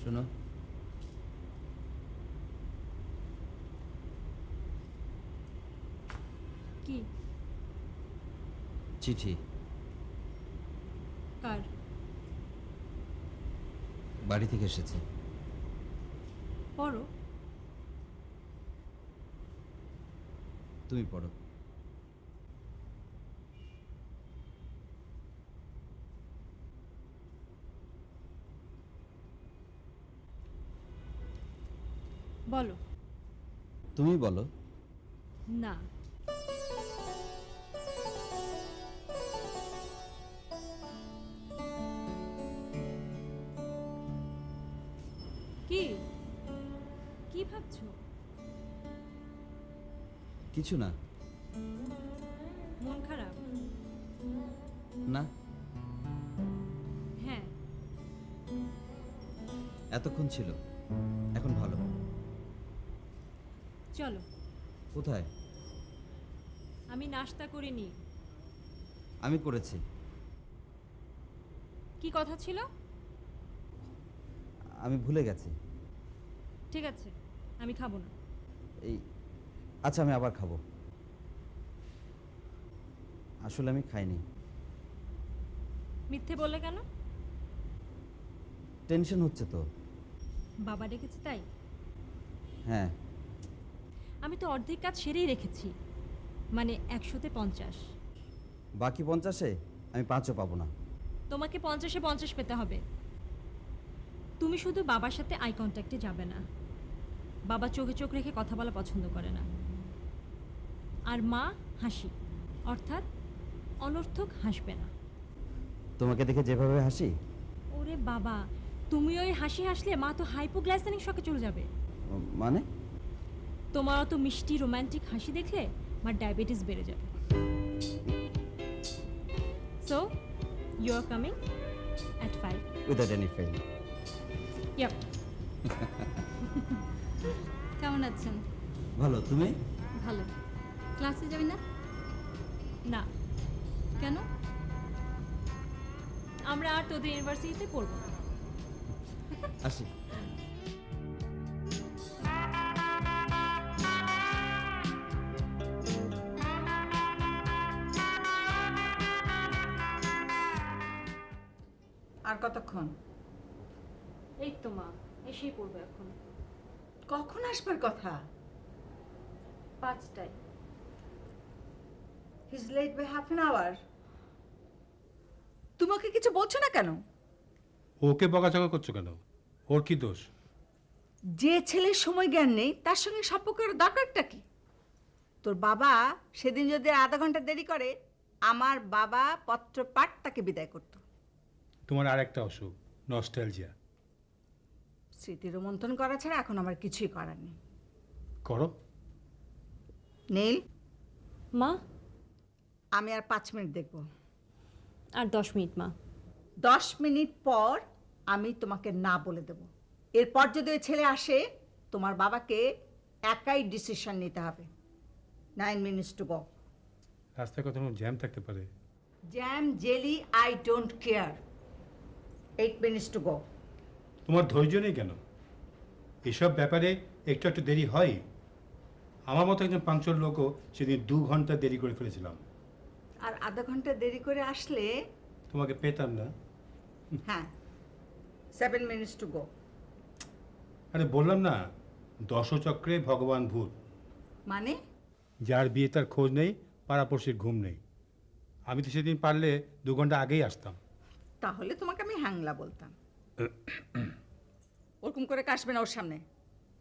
শোনো, কি? চিঠি। কার? বাড়ি থেকে এসেছে। পড়ো। তুমি পড়ো। বলো। তুমি বলো। না। কি কি ভাবছো? কিছু না। মন খারাপ? না, হ্যাঁ। এতক্ষণ ছিল, এখন ভালো। চলো। কোথায়? আমি নাস্তা করিনি। আমি করেছি। কি কথা ছিল? আমি ভুলে গেছি। ঠিক আছে, আমি খাবো না। এই আচ্ছা, আমি আবার খাবো। আসলে আমি খাইনি। মিথ্যে বললে কেন? টেনশন হচ্ছে তো। বাবা ডেকেছে তাই? হ্যাঁ। আমি তো অর্ধেক কাজ সেরেই রেখেছি, মানে 100-তে 50। বাকি 50-এ আমি 5ও পাবো না। তোমাকে 50-এ 50 পেতে হবে। তুমি শুধু বাবার সাথে আই কন্ট্যাক্টে যাবে না। বাবা চোখে চোখ রেখে কথা বলা পছন্দ করে না। আর মা হাসি, অর্থাৎ অনর্থক হাসবে না। তোমাকে দেখে যেভাবে হাসি। ওরে বাবা, তুমি ওই হাসি হাসলে মা তো হাইপোগ্লাইসেমিক শকে চলে যাবে। মানে? তোমার অত মিষ্টি রোমান্টিক হাসি দেখলে আমার ডায়াবেটিস বেড়ে যাবে। So you are coming at 5 without any fail. Yep. কেমন আছেন? ভালো। তুমি? ভালো। ক্লাসে যাবি না? না। কেন? আমরা আর তোদের ইউনিভার্সিটিতে পড়বো না। আসি। আর কতক্ষণ? এই তো মা, এসেই পড়বো এখন। কখন আসবার কথা? 5টায়। He's late by half an hour. তোমাকে কিছু বলছো না কেন? ওকে বকাঝকা করছো কেন? ওর কি দোষ? যে ছেলের সময় জ্ঞান নেই তার সঙ্গে সম্পর্কের দরকারটা কি? তোর বাবা সেদিন যদি আধা ঘন্টা দেরি করে, আমার বাবা পত্র পাঠ তাকে বিদায় করত। তোমার আর একটা অসুখ, নস্টালজিয়া। স্মৃতি রোমন্থন করা ছাড়া এখন আমার কিছুই করার নেই। করো। নীল, মা, আমি আর 5 মিনিট দেখব। আর 10 মিনিট মা। 10 মিনিট পর আমি তোমাকে না বলে দেব। এরপর যদি ওই ছেলে আসে, তোমার বাবাকে একাই ডিসিশন নিতে হবে। 9 মিনিটস টু গো। রাস্তায় কখনো জ্যাম থাকতে পারে। Jam jelly I don't care. 8 minutes to go. তোমার ধৈর্য নেই কেন? এসব ব্যাপারে একটু একটু দেরি হয়। আমার মতো একজন পাংচুয়াল লোকও সেদিন 2 ঘন্টা দেরি করে ফেলেছিলাম। আর আধা ঘন্টা দেরি করে আসলে? তোমাকে পেতাম না। হ্যাঁ, 7 মিনিটস টু গো। আরে বললাম না, দশচক্রে ভগবান ভূত। মানে? যার বিয়ে তার খোঁজ নেই, পাড়াপড়শির ঘুম নেই। আমি তো সেদিন পারলে 2 ঘন্টা আগেই আসতাম। তাহলে তোমাকে আমি হ্যাংলা বলতাম। ওরকম করে কাশবে না ওর সামনে।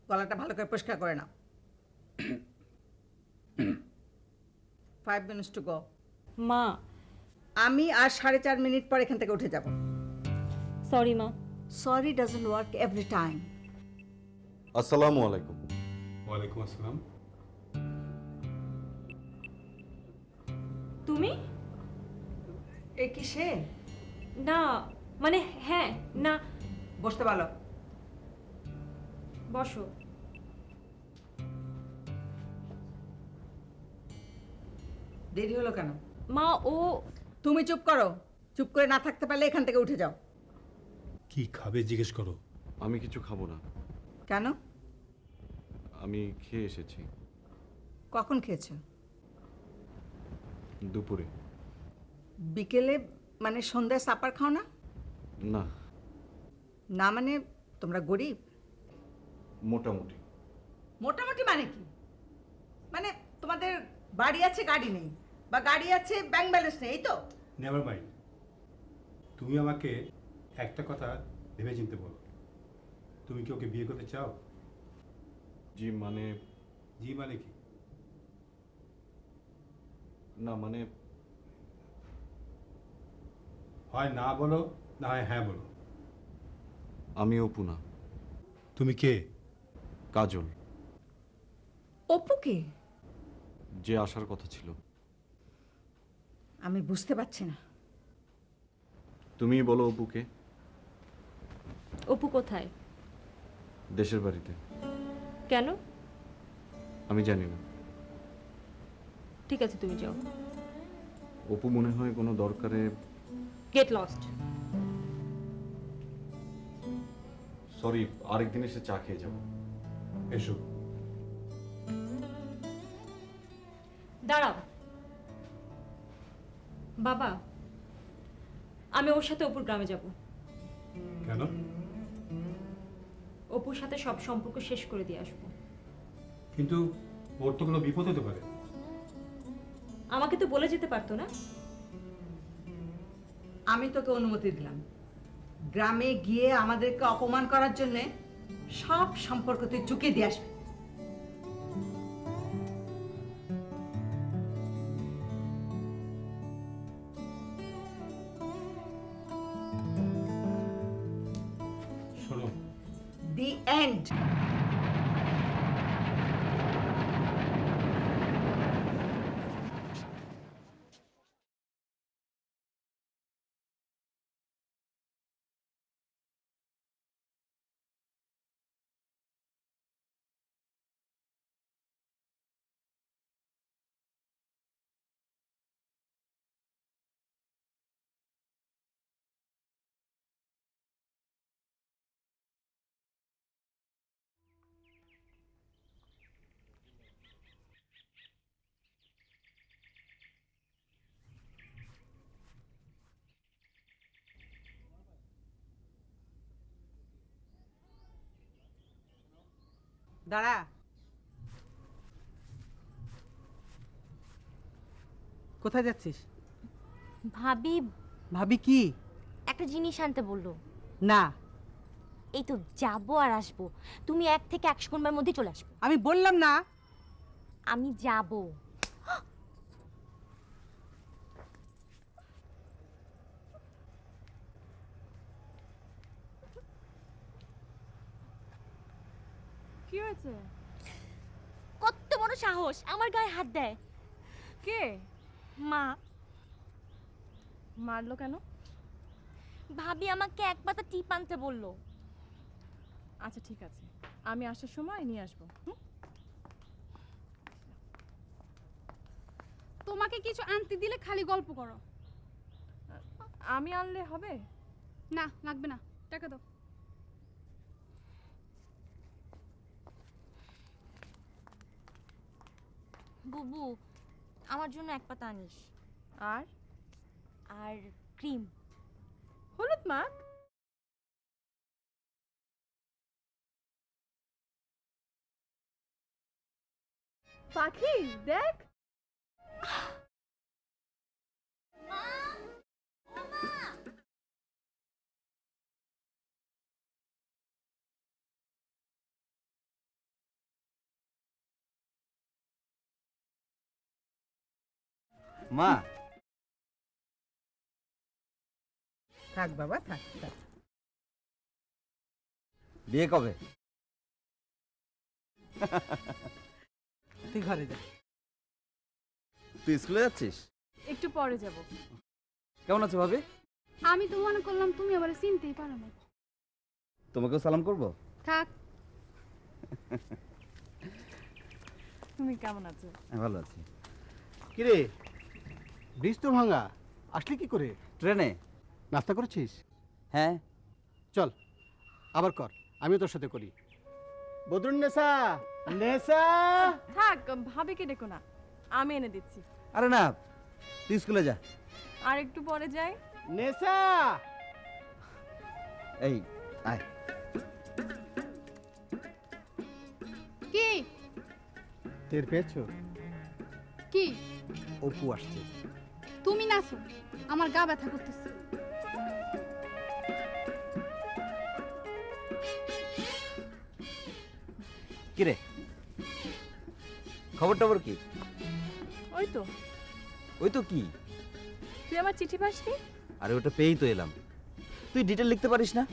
গলাটা ভালো করে পরিষ্কার করে নাও। 5 মিনিটস টু গো। মা, আমি আর 4.5 মিনিট পর এখান থেকে উঠে যাব। সরি মা। Sorry doesn't work every time. আসসালামু আলাইকুম। ওয়ালাইকুম আসসালাম। তুমি? এ কি সে? না, মানে হ্যাঁ, না। বসতে বলো। বসো। দেরি হলো কেন? মা, ও। তুমি চুপ করো। চুপ করে না থাকতে পারলে এখান থেকে উঠে যাও। কি খাবে জিজ্ঞেস করো। আমি কিছু খাবো না। কেন? আমি খেয়ে এসেছি কখন খেয়েছো? দুপুরে। বিকেলে মানে সন্ধ্যায় সাপার খাও না? না, না মানে তোমরা গরিব? মোটামুটি। মোটামুটি মানে কি? মানে তোমাদের বাড়ি আছে গাড়ি নেই, বা গাড়ি আছে ব্যাংক ব্যালেন্স নেই, এই তো? নেভার মাইন্ড, তুমি আমাকে একটা কথা ভেবে চিনতে বলো। তুমি কি ওকে বিয়ে করতে চাও? জি মানে, জি মানে কি? না মানে, হয় না বলো, না হয় হ্যাঁ বলো। আমি অপু না, তুমি কে? কাজল, অপুকে? যে আসার কথা ছিল। আমি বুঝতে পারছি না। তুমি বলো অপুকে। অপু কোথায়? দেশের বাড়িতে। কেন? আমি জানি না। ঠিক আছে, তুমি যাও। অপু মনে হয় কোনো দরকারে। Get lost. সরি, আরেকদিন এসে চা খেয়ে যাবো। এসো। দাঁড়াও বাবা, আমি ওর সাথে অপুর গ্রামে যাব। কেন? অপুর সাথে সব সম্পর্ক শেষ করে দিয়ে আসবো। কিন্তু ওর তো কোনো বিপদ হতে পারে। আমাকে তো বলে যেতে পারতো না? আমি তোকে অনুমতি দিলাম, গ্রামে গিয়ে আমাদেরকে অপমান করার জন্য সব সম্পর্ক তুই চুকিয়ে দিয়ে আসবি। শোনো, দি এন্ড। দাঁড়া। কোথায় যাচ্ছিস? ভাবি ভাবি কি? একটা জিনিস আনতে বললো। না, এই তো যাবো আর আসবো, তুমি 1 থেকে 1 সেকেন্ডের মধ্যে চলে আসবে। আমি বললাম না। আমি যাবো। কি হয়েছে? কত বড় সাহস আমার গায়ে হাত দেয়! কে? মা। মারলো কেন? ভাবি আমাকে এক পাতা টিপ আনতে বললো। আচ্ছা ঠিক আছে, আমি আসার সময় নিয়ে আসবো। তোমাকে কিছু আনতে দিলে খালি গল্প করো। আমি আনলে হবে? না, লাগবে না, টাকা দাও। বুবু, আমার জন্য 1 পাতা আনিস। আর আর ক্রিম। হলুদ মাখ। পাখি দেখ। মা, থাক বাবা, থাক থাক। বিয়ে কবে? তুই ঘরে যা। তুই স্কুলে যাচ্ছিস? একটু পরে যাব। কেমন আছো ভাবি? আমি তো মনে করলাম তুমি আবার চিনতেই পারো না। তোমাকেও সালাম করবো? থাক। তুমি কেমন আছো? ভালো আছি। কিরে, ব্রিজ তো ভাঙা, আসলি কি করে? ট্রেনে। নাস্তা করেছিস? হ্যাঁ। চল আবার কর। আমিও তোর সাথে করি। বদরুন্নেসা, নেসা, থাক, ভাবিকে ডেকো না, আমি এনে দিচ্ছি। আরে না, তুই স্কুলে যা। আর একটু পরে যাই। নেসা। এই আয়। কি টের পেয়েছো? কি অপু আসছে। তুমি নাচো, আমার গা ব্যথা করতেছে। কি রে, খবর টবর কি? ওই তো, ওই তো কি? তুই আমার চিঠি পাসনি? আরে ওটা পেয়েই তো এলাম। তুই ডিটেল লিখতে পারিস না?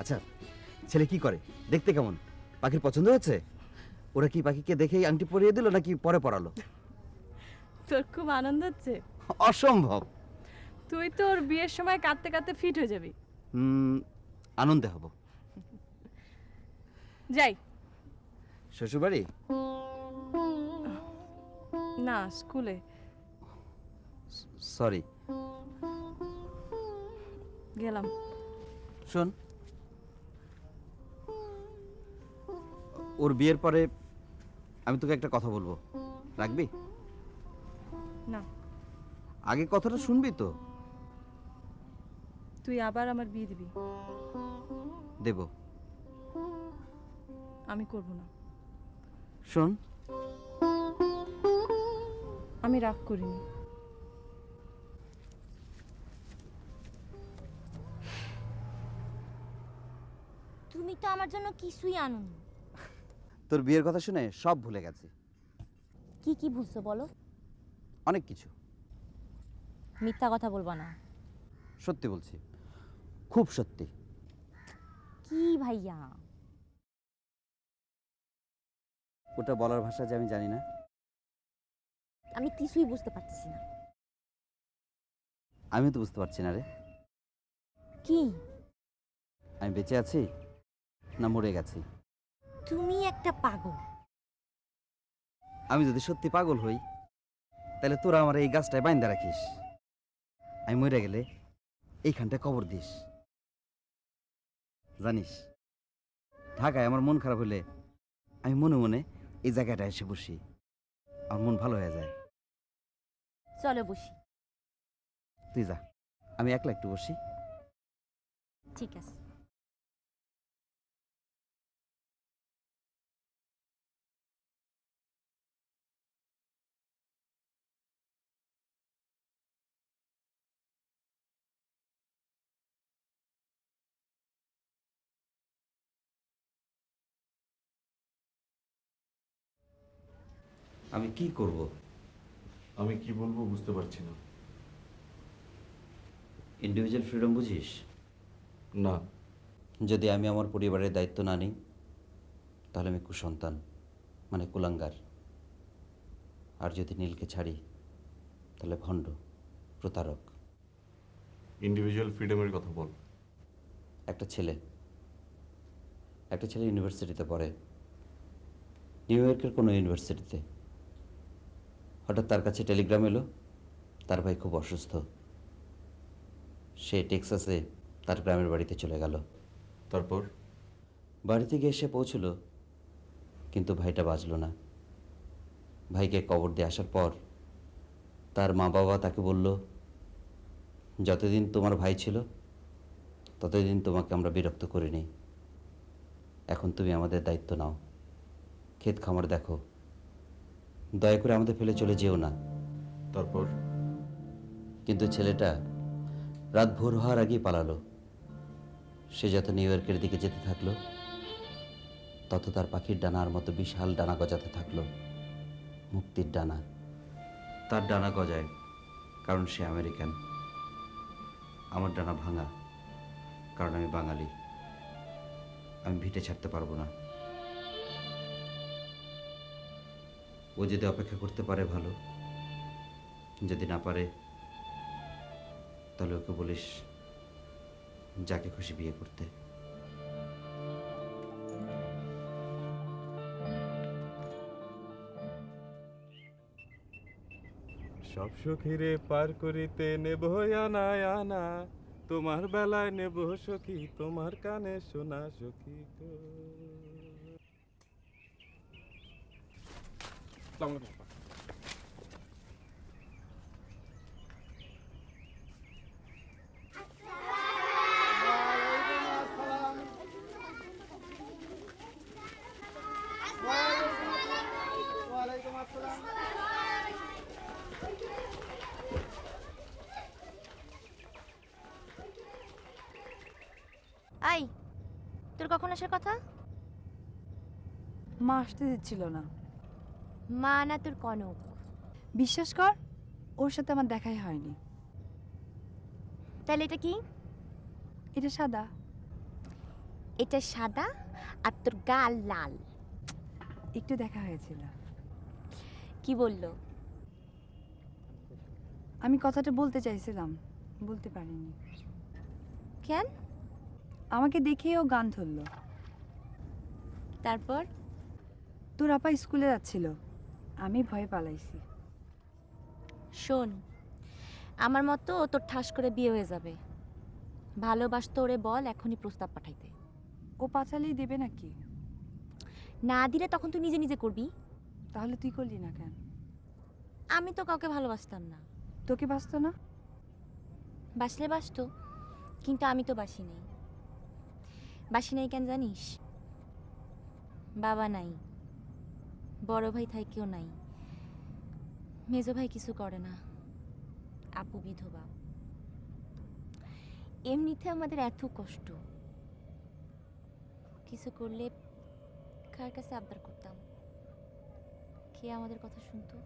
আচ্ছা, ছেলে কি করে, দেখতে কেমন, পাখির পছন্দ হয়েছে? ওরা কি পাখিকে দেখেই আংটি পরিয়ে দিল নাকি পরে পরালো? তোর খুব আনন্দ হচ্ছে? অসম্ভব। তুই তোর বিয়ের সময় কাঁদতে কাঁদতে ফিট হয়ে যাবি। আনন্দে হব। যাই। শ্বশুরবাড়ি না, স্কুলে। সরি। গেলাম। শোন, ওর বিয়ের পরে আমি তোকে একটা কথা বলবো, রাখবি? না, আগে কথাটা শুনবি তো? তুই আবার আমার বিয়ে দিবি? দেব। আমি করব না। শোন, আমি রাগ করিনি। তুমি তো আমার জন্য কিছুই আনোনি। তোর বিয়ের কথা শুনে সব ভুলে গেছি। কি কি বুঝছো বলো? অনেক কিছু। মিথ্যা কথা বলবা না। সত্যি বলছি, খুব সত্যি। কি ভাইয়া? ওটা বলার ভাষা যে আমি জানি না। আমি কিছুই বুঝতে পারতেছি না। আমিও তো বুঝতে পারছি না রে। কি? আমি বেঁচে আছি না মরে গেছি? তুমি একটা পাগল। আমি যদি সত্যি পাগল হই, তাহলে তোরা আমার এই গাছটায় বাইন্দা রাখিস। আমি মরে গেলে এইখানটায় কবর দিস। জানিস, ঢাকায় আমার মন খারাপ হলে আমি মনে মনে এই জায়গাটা এসে বসি, আমার মন ভালো হয়ে যায়। চলো বসি। তুই যা, আমি একলা একটু বসি। ঠিক আছে। আমি কি করব? আমি কি বলবো বুঝতে পারছি না। ইন্ডিভিজুয়াল ফ্রিডম বুঝিস? না। যদি আমি আমার পরিবারের দায়িত্ব না নিই, তাহলে আমি কুসন্তান, মানে কুলাঙ্গার। আর যদি নীলকে ছাড়ি, তাহলে ভণ্ড, প্রতারক। ইন্ডিভিজুয়াল ফ্রিডমের কথা বল। একটা ছেলে ইউনিভার্সিটিতে পড়ে, নিউ ইয়র্কের কোনো ইউনিভার্সিটিতে। হঠাৎ তার কাছে টেলিগ্রাম এলো, তার ভাই খুব অসুস্থ। সে টেক্সাসে তার গ্রামের বাড়িতে চলে গেল। তারপর? বাড়িতে গিয়ে এসে পৌঁছল, কিন্তু ভাইটা বাঁচল না। ভাইকে কবর দিয়ে আসার পর তার মা বাবা তাকে বলল, যতদিন তোমার ভাই ছিল ততদিন তোমাকে আমরা বিরক্ত করিনি, এখন তুমি আমাদের দায়িত্ব নাও, ক্ষেত খামার দেখো, দয়া করে আমাদের ফেলে চলে যেও না। তারপর? কিন্তু ছেলেটা রাত ভোর হওয়ার আগেই পালালো। সে যত নিউ ইয়র্কের দিকে যেতে থাকলো, তত তার পাখির ডানার মতো বিশাল ডানা গজাতে থাকলো, মুক্তির ডানা। তার ডানা গজায় কারণ সে আমেরিকান, আমার ডানা ভাঙা কারণ আমি বাঙালি। আমি ভিটে ছাড়তে পারবো না। ও যদি অপেক্ষা করতে পারে ভালো, যদি না পারে তাহলে ওকে বলিস যাকে খুশি বিয়ে করতে। সব সুখীরে পার করিতে নেব আনা আনা, তোমার বেলায় নেব সখী, তোমার কানে শোনা সখী গো। আসসালামু আলাইকুম। আই, তোর কখন আসার কথা? মা আসতে দিচ্ছিল না। মা না তোর কনক। বিশ্বাস কর, ওর সাথে আমার দেখাই হয়নি। তাহলে এটা কি? এটা সাদা। এটা সাদা আর তোর গাল লাল। একটু দেখা হয়েছিল। কি বললো? আমি কথাটা বলতে চাইছিলাম, বলতে পারিনি। কেন? আমাকে দেখেই ও গান ধরলো। তারপর? তোর আপা স্কুলে যাচ্ছিল, আমি ভয়ে পালাইছি। শোন, আমার মতো ও তোর ঠাস করে বিয়ে হয়ে যাবে। ভালোবাসতো ওরে বল এখনই প্রস্তাব পাঠাইতে। ও পাচালেই দেবে নাকি? না দিলে তখন তুই নিজে নিজে করবি। তাহলে তুই করলি না কেন? আমি তো কাউকে ভালোবাসতাম না। তোকে বাসতো না? বাসলে বাসতো, কিন্তু আমি তো বাসি নাই। বাসি নাই কেন জানিস? বাবা নাই, বড় ভাই থাইকেও নাই, মেজো ভাই কিছু করে না, আপু বিধবা। এমনিতে আমাদের এত কষ্ট, কিছু করলে কার কাছে আবদার করতাম? কে আমাদের কথা শুনতো?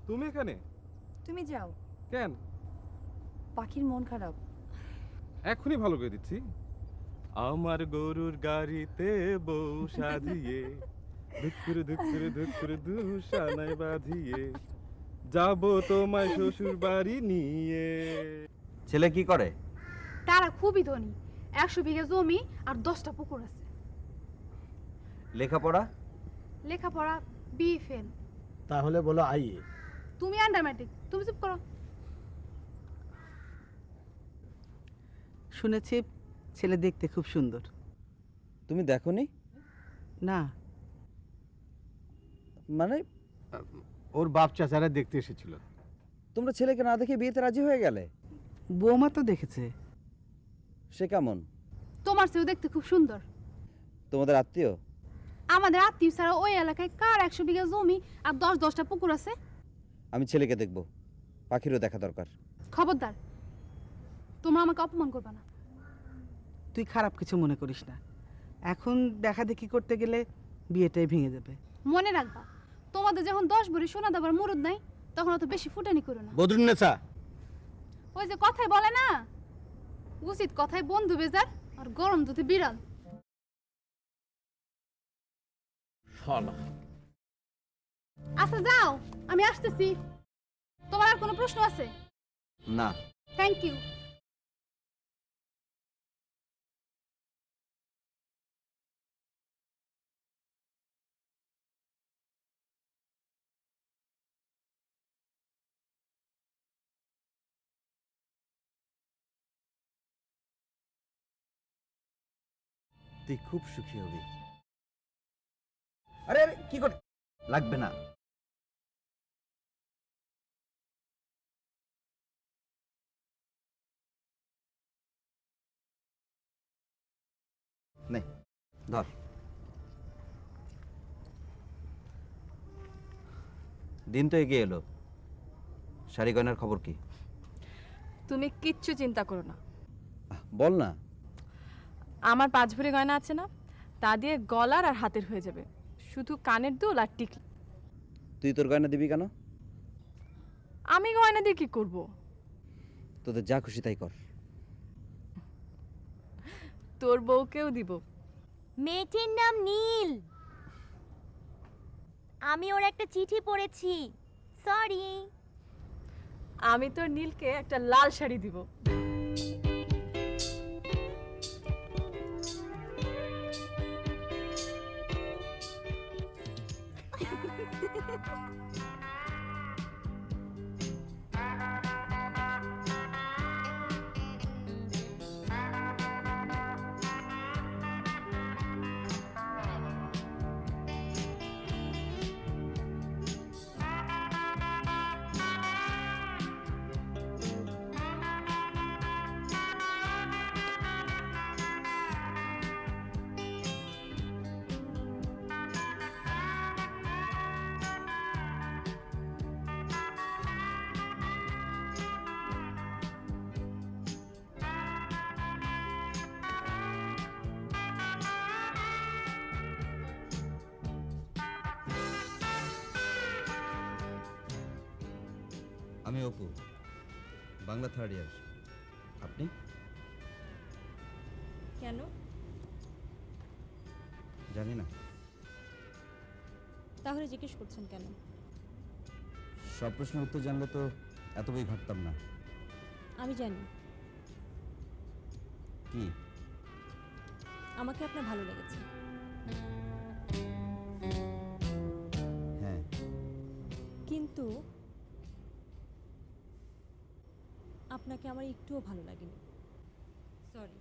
তুমি এখানে? তুমি যাও। কেন? পাখির মন খারাপ। এখনই ভালো করে দিচ্ছি। আমার গরুর গাড়িতে বউ সাজিয়ে, ধুকুর ধুকুর ধুকুর দুশানায় বাঁধিয়ে যাব তোমায় শ্বশুর বাড়ি নিয়ে। ছেলে কি করে? তারা খুবই ধনী, 100 বিঘা জমি আর 10টা পুকুর আছে। লেখাপড়া? লেখাপড়া বিএ ফেল। তাহলে বলো আইয়ে। তুমি আন্ডার ম্যাট্রিক, তুমি চুপ করো। শুনেছি ছেলে দেখতে খুব সুন্দর। তুমি দেখোনি? না, মানে ওর বাপ চাচারা দেখতে এসেছিল। তোমরা ছেলেকে না দেখে বিয়েতে রাজি হয়ে গেলে? বৌমা তো দেখেছে। সে কেমন? তোমার চেয়েও দেখতে খুব সুন্দর। তোমাদের আত্মীয়? আমাদের আত্মীয় ছাড়া ওই এলাকায় কার 100 বিঘা জমি আর 10টা পুকুর আছে? আমি ছেলেকে দেখব, পাখিরও দেখা দরকার। খবরদার, তোমরা আমাকে অপমান করবে না। তুই খারাপ কিছু মনে করিস না। এখন দেখা দেখি করতে গেলে বিয়েটাই ভেঙে যাবে। মনে রাখবা, তোমাদের যখন 10 ভরি সোনা দেবার মুরুদ নাই, তখন অত বেশি ফুটানি করো না। বদরুন্নেসা, ওই যে কথাই বলে না, উচিত কথায় বন্ধু বেজার আর গরম দুধে বিড়াল। আচ্ছা যাও, আমি আসতেছি। তোমার আর কোনো প্রশ্ন আছে? না। Thank you. তুই খুব সুখী হবি। আরে আরে কি কর, লাগবে না। নে ধর। দিন তো এগিয়ে এলো, শাড়ি গয়নার খবর কি? তুমি কিচ্ছু চিন্তা করো না। বল না। আমার 5 ভরি গয়না আছে না, তা দিয়ে গলার আর হাতের হয়ে যাবে, শুধু কানের দুল আর টিকলি। তুই তোর গয়না দিবি কেন? আমি গয়না দিয়ে কি করব? তোদের যা খুশি তাই কর। তোর বউকেও দিব। মেয়েটির নাম নীল। আমি ওর একটা চিঠি পড়েছি, সরি। আমি তোর নীলকে একটা লাল শাড়ি দিব। আমি অপু, বাংলা 3rd ইয়ার। আপনি? কেন? জানি না। তাহলে জিজ্ঞেস করছেন কেন? সব প্রশ্নের উত্তর জানলে তো এত বই ঘাটতাম না। আমি জানি কি? আমাকে আপনার ভালো লেগেছে। হ্যাঁ। কিন্তু আপনাকে আমার একটুও ভালো লাগেনি। সরি।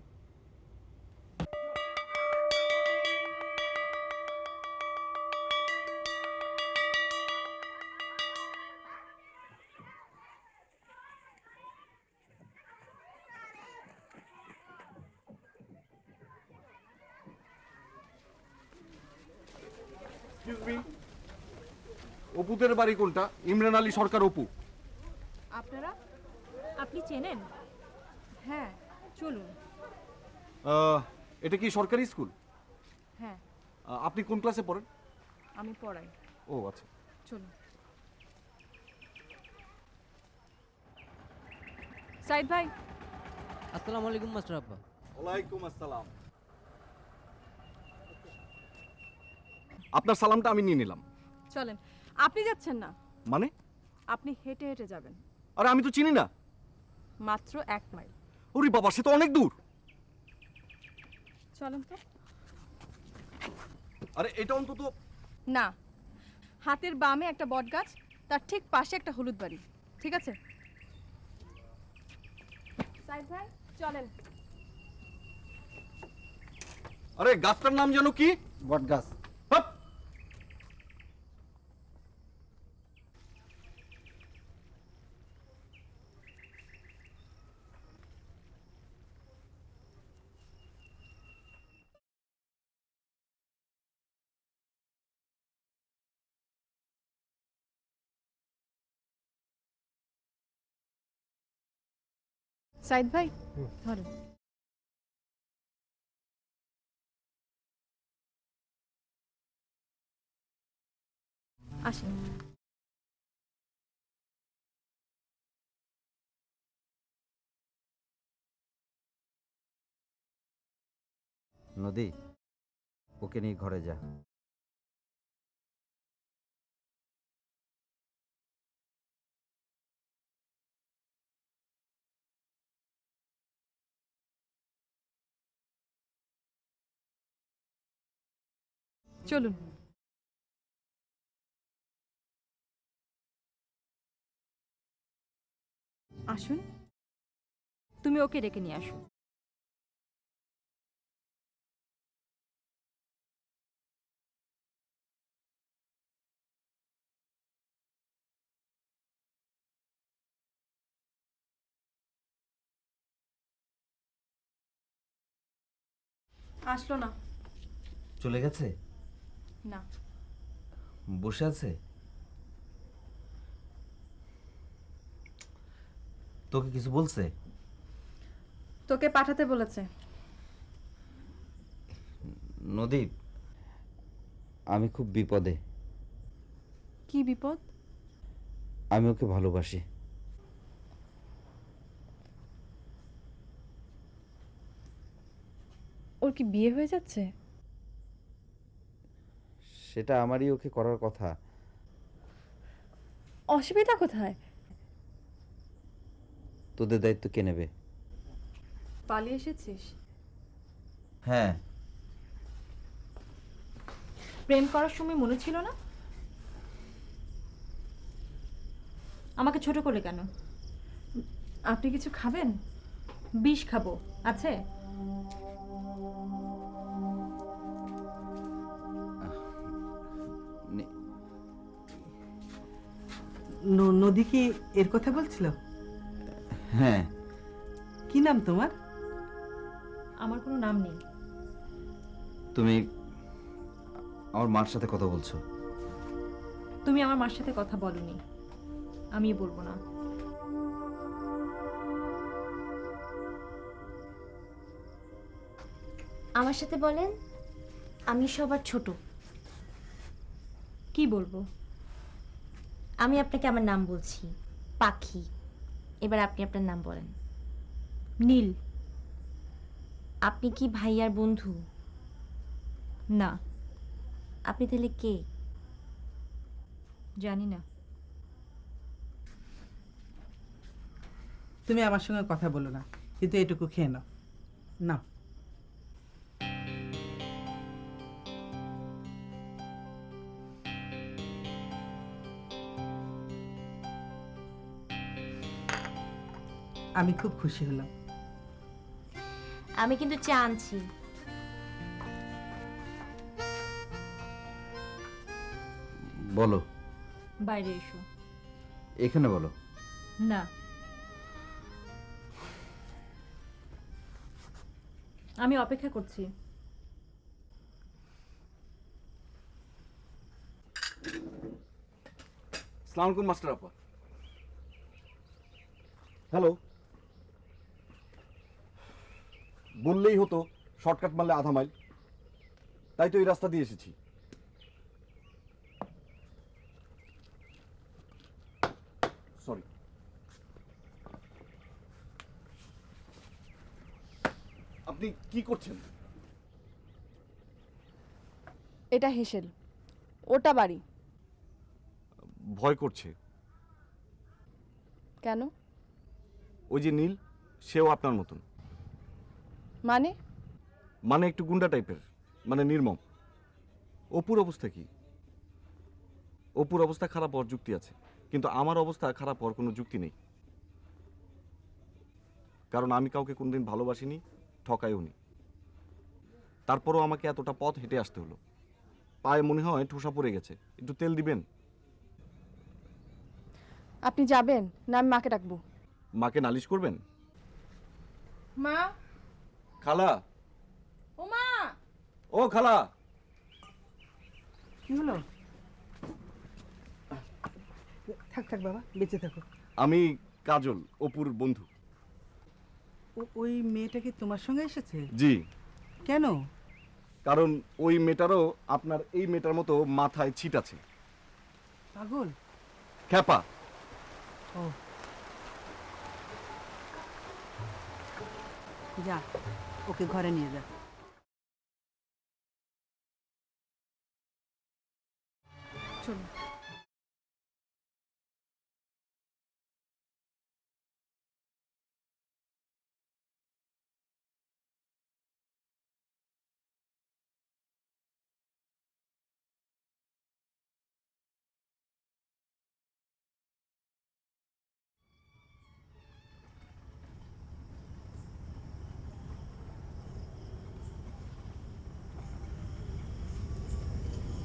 অপুদের বাড়ি কোনটা? ইমরান আলী সরকার অপু। আপনারা? আপনি চেনেন? হ্যাঁ, চলুন। এটা কি সরকারি স্কুল? হ্যাঁ, আপনি কোন ক্লাসে পড়েন? আমি পড়াই। ও আচ্ছা। চলুন। সাইদ ভাই। আসসালামু আলাইকুম মাস্টার আব্বা। ওয়ালাইকুম আসসালাম। আপনার সালামটা আমি নিয়ে নিলাম। চলেন। আপনি যাচ্ছেন না, মানে? আপনি হেঁটে হেঁটে যাবেন। আরে আমি তো চিনি না। মাত্র 1 মাইল। ওরে বাবা, সে তো অনেক দূর। চলেন তো। আরে এটা অন্তত। না, হাতের বামে একটা বট গাছ, তার ঠিক পাশে একটা হলুদ বাড়ি। ঠিক আছে সাইদ ভাই, চলেন। আরে গাছটার নাম জানো কি? বট গাছ। সাইদ ভাই, ধরেন। আসেন। নদী, ওকে নিয়ে ঘরে যা। চলুন। আসুন। তুমি ওকে ডেকে নিয়ে আসো। আসলো না। চলে গেছে? না। বসে আছে? তোকে কিছু বলছে? তোকে পাঠাতে বলেছে। নদী, আমি খুব বিপদে। কি বিপদ? আমি ওকে ভালোবাসি। ওর কি বিয়ে হয়ে যাচ্ছে? সেটা আমারই ওকে করার কথা। অসুবিধা কোথায়? তোদের দায়িত্ব কে নেবে? পালিয়ে এসেছিস? হ্যাঁ। প্রেম করার সময় মনে ছিল না? আমাকে ছোট করলে কেন? আপনি কিছু খাবেন? বিষ খাবো, আছে? নদী কি এর কথা বলছিল? হ্যাঁ। কি নাম তোমার? আমার কোনো নাম নেই। তুমি আমার মার সাথে কথা বলছো? তুমি আমার মার সাথে কথা বলনি, আমি বলবো না। আমার সাথে বলেন, আমি সবার ছোট। কি বলবো? আমি আপনাকে আমার নাম বলছি, পাখি। এবার আপনি আপনার নাম বলেন। নীল। আপনি কি ভাইয়ার বন্ধু? না, আপনি তাহলে কে? জানি না। তুমি আমার সঙ্গে কথা বলো না, কিন্তু এটুকু খেয়ে নাও। না, আমি খুব খুশি হলাম। আমি কিন্তু চা আনছি। বলো। বাইরে এসো। এখানে বলো। না, আমি অপেক্ষা করছি। আসসালামু আলাইকুম মাস্টার আপা। হ্যালো। বললেই হতো, শর্টকাট মারলে আধা মাইল, তাই তো এই রাস্তা দিয়ে এসেছি। সরি। আপনি কি করছেন? এটা হেসেল, ওটা বাড়ি। ভয় করছে। কেন? ওই যে নীল, সেও আপনার মতন। মানে? মানে একটু গুন্ডা টাইপের, মানে নির্মম। অপুর অবস্থা কি? অপুর অবস্থা খারাপ হওয়ার যুক্তি আছে, কিন্তু আমার অবস্থা খারাপ হওয়ার কোনো যুক্তি নেই। কারণ আমি কাউকে কোনোদিন ভালোবাসিনি, ঠকাইও নি। তারপরও আমাকে এতটা পথ হেঁটে আসতে হলো। পায়ে মনে হয় ঠোসা পড়ে গেছে। একটু তেল দিবেন? আপনি যাবেন না আমি মাকে ডাকবো? মাকে নালিশ করবেন? মা, খালা। ও মা। ও খালা। কি হলো? থাক থাক বাবা, বেঁচে থাকো। আমি কাজল, অপুর বন্ধু। ওই মেয়েটা কি তোমার সঙ্গে এসেছে? জি। কেন? কারণ ওই মেয়েটারও আপনার এই মেয়েটার মতো মাথায় ছিট আছে। পাগল? খ্যাপা। ও, যা ওকে ঘরে নিয়ে যা। চলো।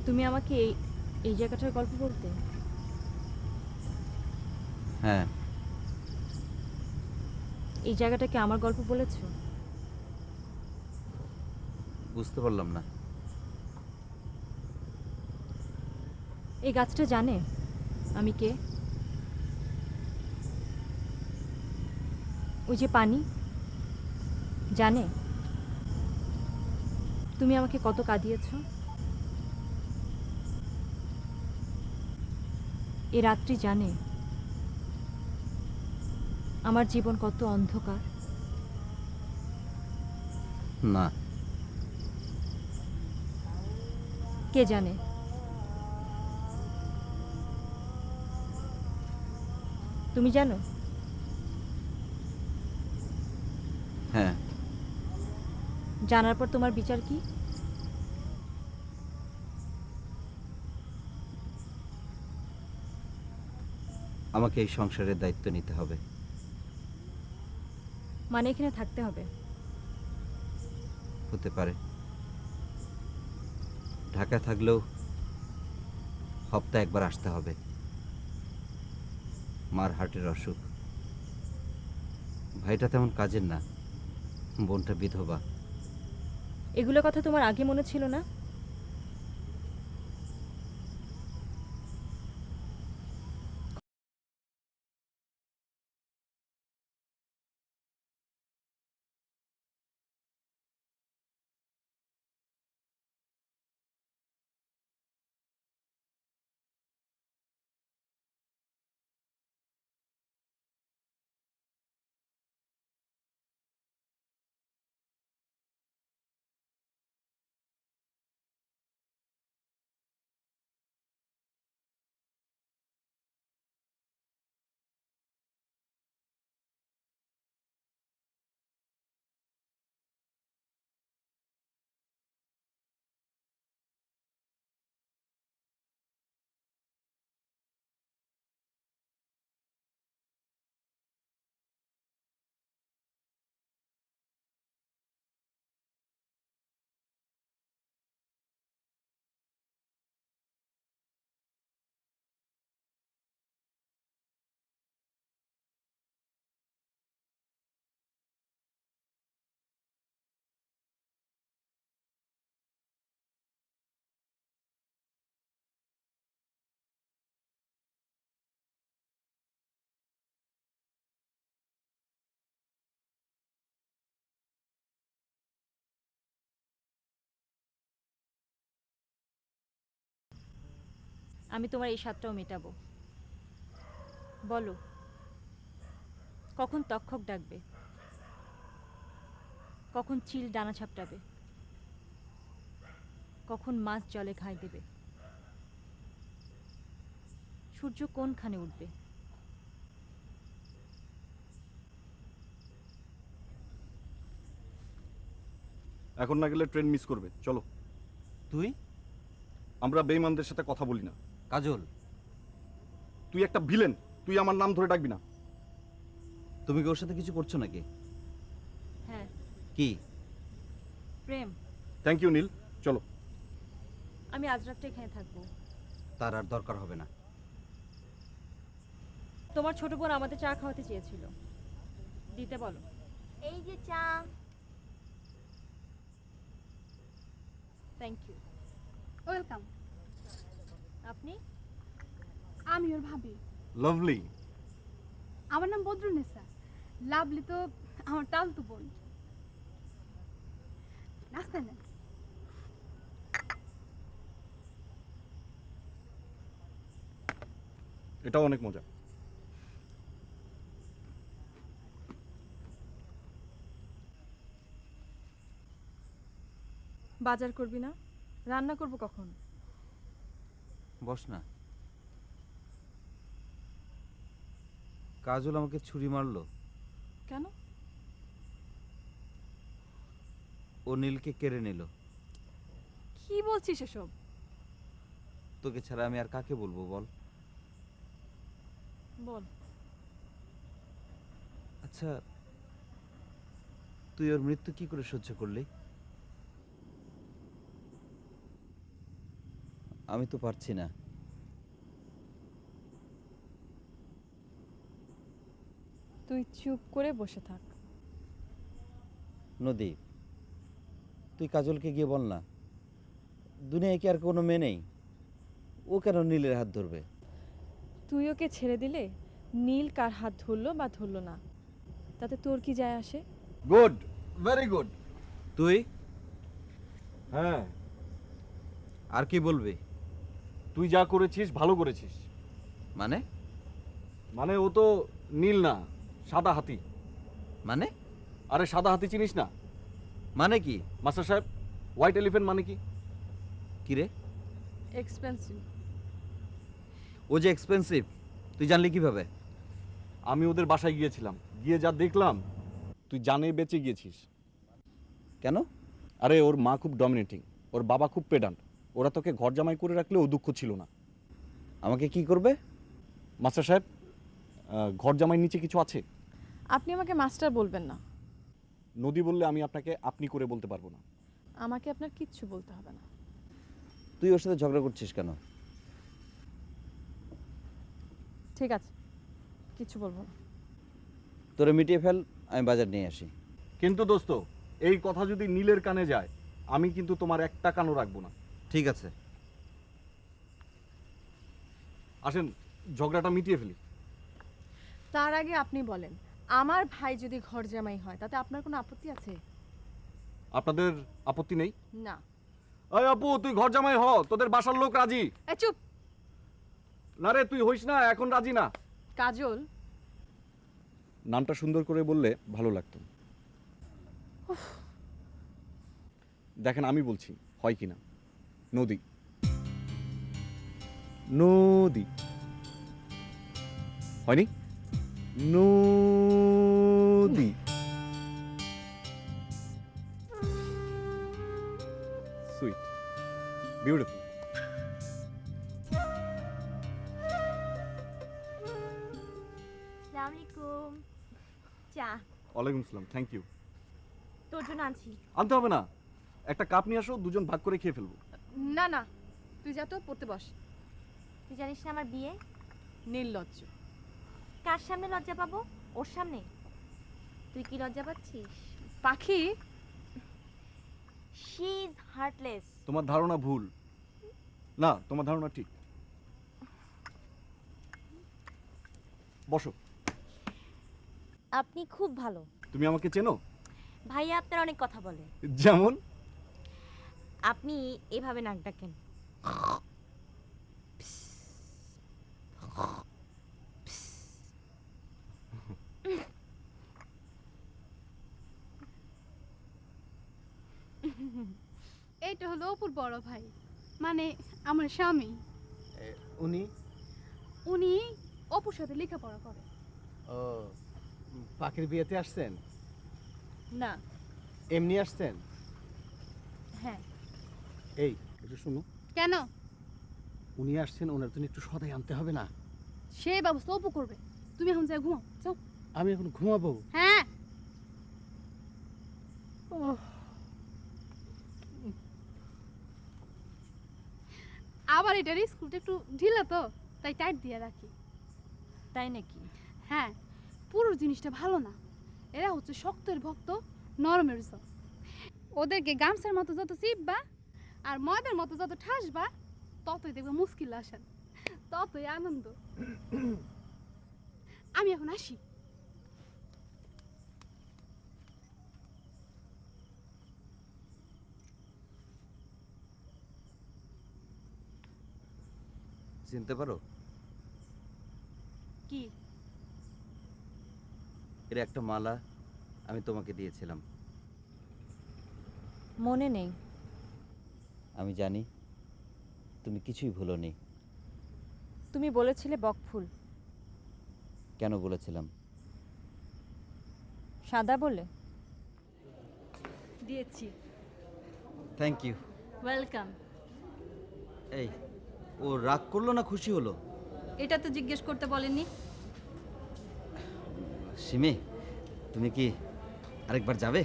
তুমি আমাকে এই জায়গাটার গল্প বলতে? হ্যাঁ। এই জায়গাটাকে আমার গল্প বলেছো? বুঝতে পারলাম না। এই গাছটা জানে আমি কে? ওই যে পানি, জানে তুমি আমাকে কত কাঁদিয়েছ? এ রাত্রি জানে আমার জীবন কত অন্ধকার? না। কে জানে? তুমি জানো? হ্যাঁ। জানার পর তোমার বিচার কি? আমাকে এই সংসারের দায়িত্ব নিতে হবে। মানে এখানে থাকতে হবে? হতে পারে। ঢাকা থাকলেও সপ্তাহে একবার আসতে হবে। মার হার্টের অসুখ। ভাইটা তেমন কাজের না, বোনটা বিধবা। এগুলো কথা তোমার আগে মনে ছিল না? আমি তোমার এই স্বাদটাও মেটাবো। বলো, কখন তক্ষক ডাকবে, কখন চিল ডানা ছাপটাবে, কখন মাছ জলে ঘাই দেবে, সূর্য কোনখানে উঠবে। এখন না গেলে ট্রেন মিস করবে, চলো। তুই? আমরা বেঈমানদের সাথে কথা বলি না। কাজল, তুই একটা ভিলেন, তুই আমার নাম ধরে ডাকবি না। তুমি কি ওর সাথে কিছু করছো নাকি? হ্যাঁ, কি? প্রেম। থ্যাংক ইউ নীল, চলো। আমি আজ রাতটা এখানে থাকবো। তার আর দরকার হবে না। তোমার ছোট বোন আমাদের চা খাওয়াতে চেয়েছিল, দিতে বলো। এই যে চা। Thank you. ওয়েলকাম। আপনি? আমি ওর ভাবি। লাভলি। আমার নাম বদরুন্নেসা। লাভলি তো আমার টালতু বোন। নাস্তা নেন। এটাও অনেক মজা। বাজার করবি না? রান্না করব কখন? বস না। কাজল আমাকে ছুরি মারলো। কেন? ও নীলকে কেড়ে নিল। কি বলছিস এসব? তোকে ছাড়া আমি আর কাকে বলবো বল? বল। আচ্ছা, তুই ওর মৃত্যু কি করে সহ্য করলি? আমি তো পারছি না। তুই চুপ করে বসে থাক। নদী, তুই কাজলকে গিয়ে বল না, দুনিয়ায় কি আর কোনো মেয়ে নেই? ও কেন নীলের হাত ধরবে? তুই ওকে ছেড়ে দিলে নীল কার হাত ধরলো বা ধরলো না, তাতে তোর কি যায় আসে? Good, very good. তুই? হ্যাঁ। আর কি বলবি? তুই যা করেছিস ভালো করেছিস। মানে? মানে ও তো নীল না, সাদা হাতি। মানে? আরে সাদা হাতি চিনিস না? মানে কি? মাস্টার সাহেব, হোয়াইট এলিফ্যান্ট মানে কি? কি রে? এক্সপেন্সিভ। ও যে এক্সপেন্সিভ তুই জানলি কিভাবে? আমি ওদের বাসায় গিয়েছিলাম, গিয়ে যা দেখলাম, তুই জানে বেঁচে গিয়েছিস। কেন? আরে ওর মা খুব ডমিনেটিং, ওর বাবা খুব পেডান্ট। ওরা তোকে ঘর জামাই করে রাখলেও দুঃখ ছিল না। আমাকে কি করবে? মাস্টার সাহেব, ঘর জামাই নিচে কিছু আছে? আপনি আমাকে মাস্টার বলবেন না। নদী বললে আমি আপনাকে আপনি করে বলতে পারবো না। আমাকে আপনার কিচ্ছু বলতে হবে না। তুই ওর সাথে ঝগড়া করছিস কেন? ঠিক আছে, কিচ্ছু বলবো না। তোরে মিটিয়ে ফেল, আমি বাজার নিয়ে আসি। কিন্তু দোস্ত, এই কথা যদি নীলের কানে যায়, আমি কিন্তু তোমার একটা কানও রাখবো না। ঠিক আছে, আসেন ঝগড়াটা মিটিয়ে ফেলি। তার আগে আপনি বলেন, আমার ভাই যদি ঘর জামাই হয় তাতে আপনার কোনো আপত্তি আছে? আপনাদের আপত্তি নেই? না। এই আপু, তুই ঘর জামাই হ, তোদের বাসার লোক রাজি। চুপ। না রে, তুই হইস না, এখন রাজি না। কাজল। নামটা সুন্দর করে বললে ভালো লাগতো। দেখেন আমি বলছি, হয় কিনা। নদী। নদী হয়নি? নদী। Sweet, beautiful. আসসালামু আলাইকুম। চা। ওয়ালাইকুম আসসালাম, থ্যাংক ইউ। তোর জন্য আনছি। আনতে হবে না, একটা কাপ নিয়ে আসো, দুজন ভাগ করে খেয়ে ফেলবো। না না, তুই যা তো পড়তে বস। তুই জানিস না আমার বিয়ে? নির্লজ্জ। কার সামনে লজ্জা পাবো? ওর সামনে। তুই কি লজ্জা পাচ্ছিস? পাখি। She is heartless. তোমার ধারণা ভুল। না, তোমার ধারণা ঠিক। বসো। আপনি খুব ভালো। তুমি আমাকে চেনো? ভাইয়া আপনার অনেক কথা বলে। যেমন? আপনি এভাবে নাক ডাকেন। এইটা হলো অপুর বড় ভাই, মানে আমার স্বামী। উনি? উনি অপুর সাথে লেখাপড়া করে। ও, পাখির বিয়েতে আসছেন? না। এমনি আসছেন? হ্যাঁ। এই একটু শুনো। কেন? উনি আসছেন, ওনার জন্য একটু সদাই আনতে হবে না? সে ব্যবস্থা অপু করবে, তুমি এখন যাই ঘুমাও, যাও। আমি এখন ঘুমাবো? হ্যাঁ। আবার এটার স্কুলটা একটু ঢিলা তো, তাই টাইট দিয়ে রাখি। তাই নাকি? হ্যাঁ, পুরো জিনিসটা ভালো না। এরা হচ্ছে শক্তের ভক্ত, নরমের জম। ওদেরকে গামছার মতো যত চিপবা আর ময়দার মতো যত ঠাসবা, ততই দেখবে মুশকিল আসেন, ততই আনন্দ। আমি এখন আসি। চিনতে পারো? কি? এর একটা মালা আমি তোমাকে দিয়েছিলাম। মনে নেই। আমি জানি তুমি কিছুই ভুলোনি। তুমি বলেছিলে বকফুল। কেন বলেছিলাম? সাদা বলে দিয়েছি। Thank you. ওয়েলকাম। এই, ও রাগ করলো না খুশি হলো? এটা তো জিজ্ঞেস করতে বলেননি। সিমি, তুমি কি আরেকবার যাবে?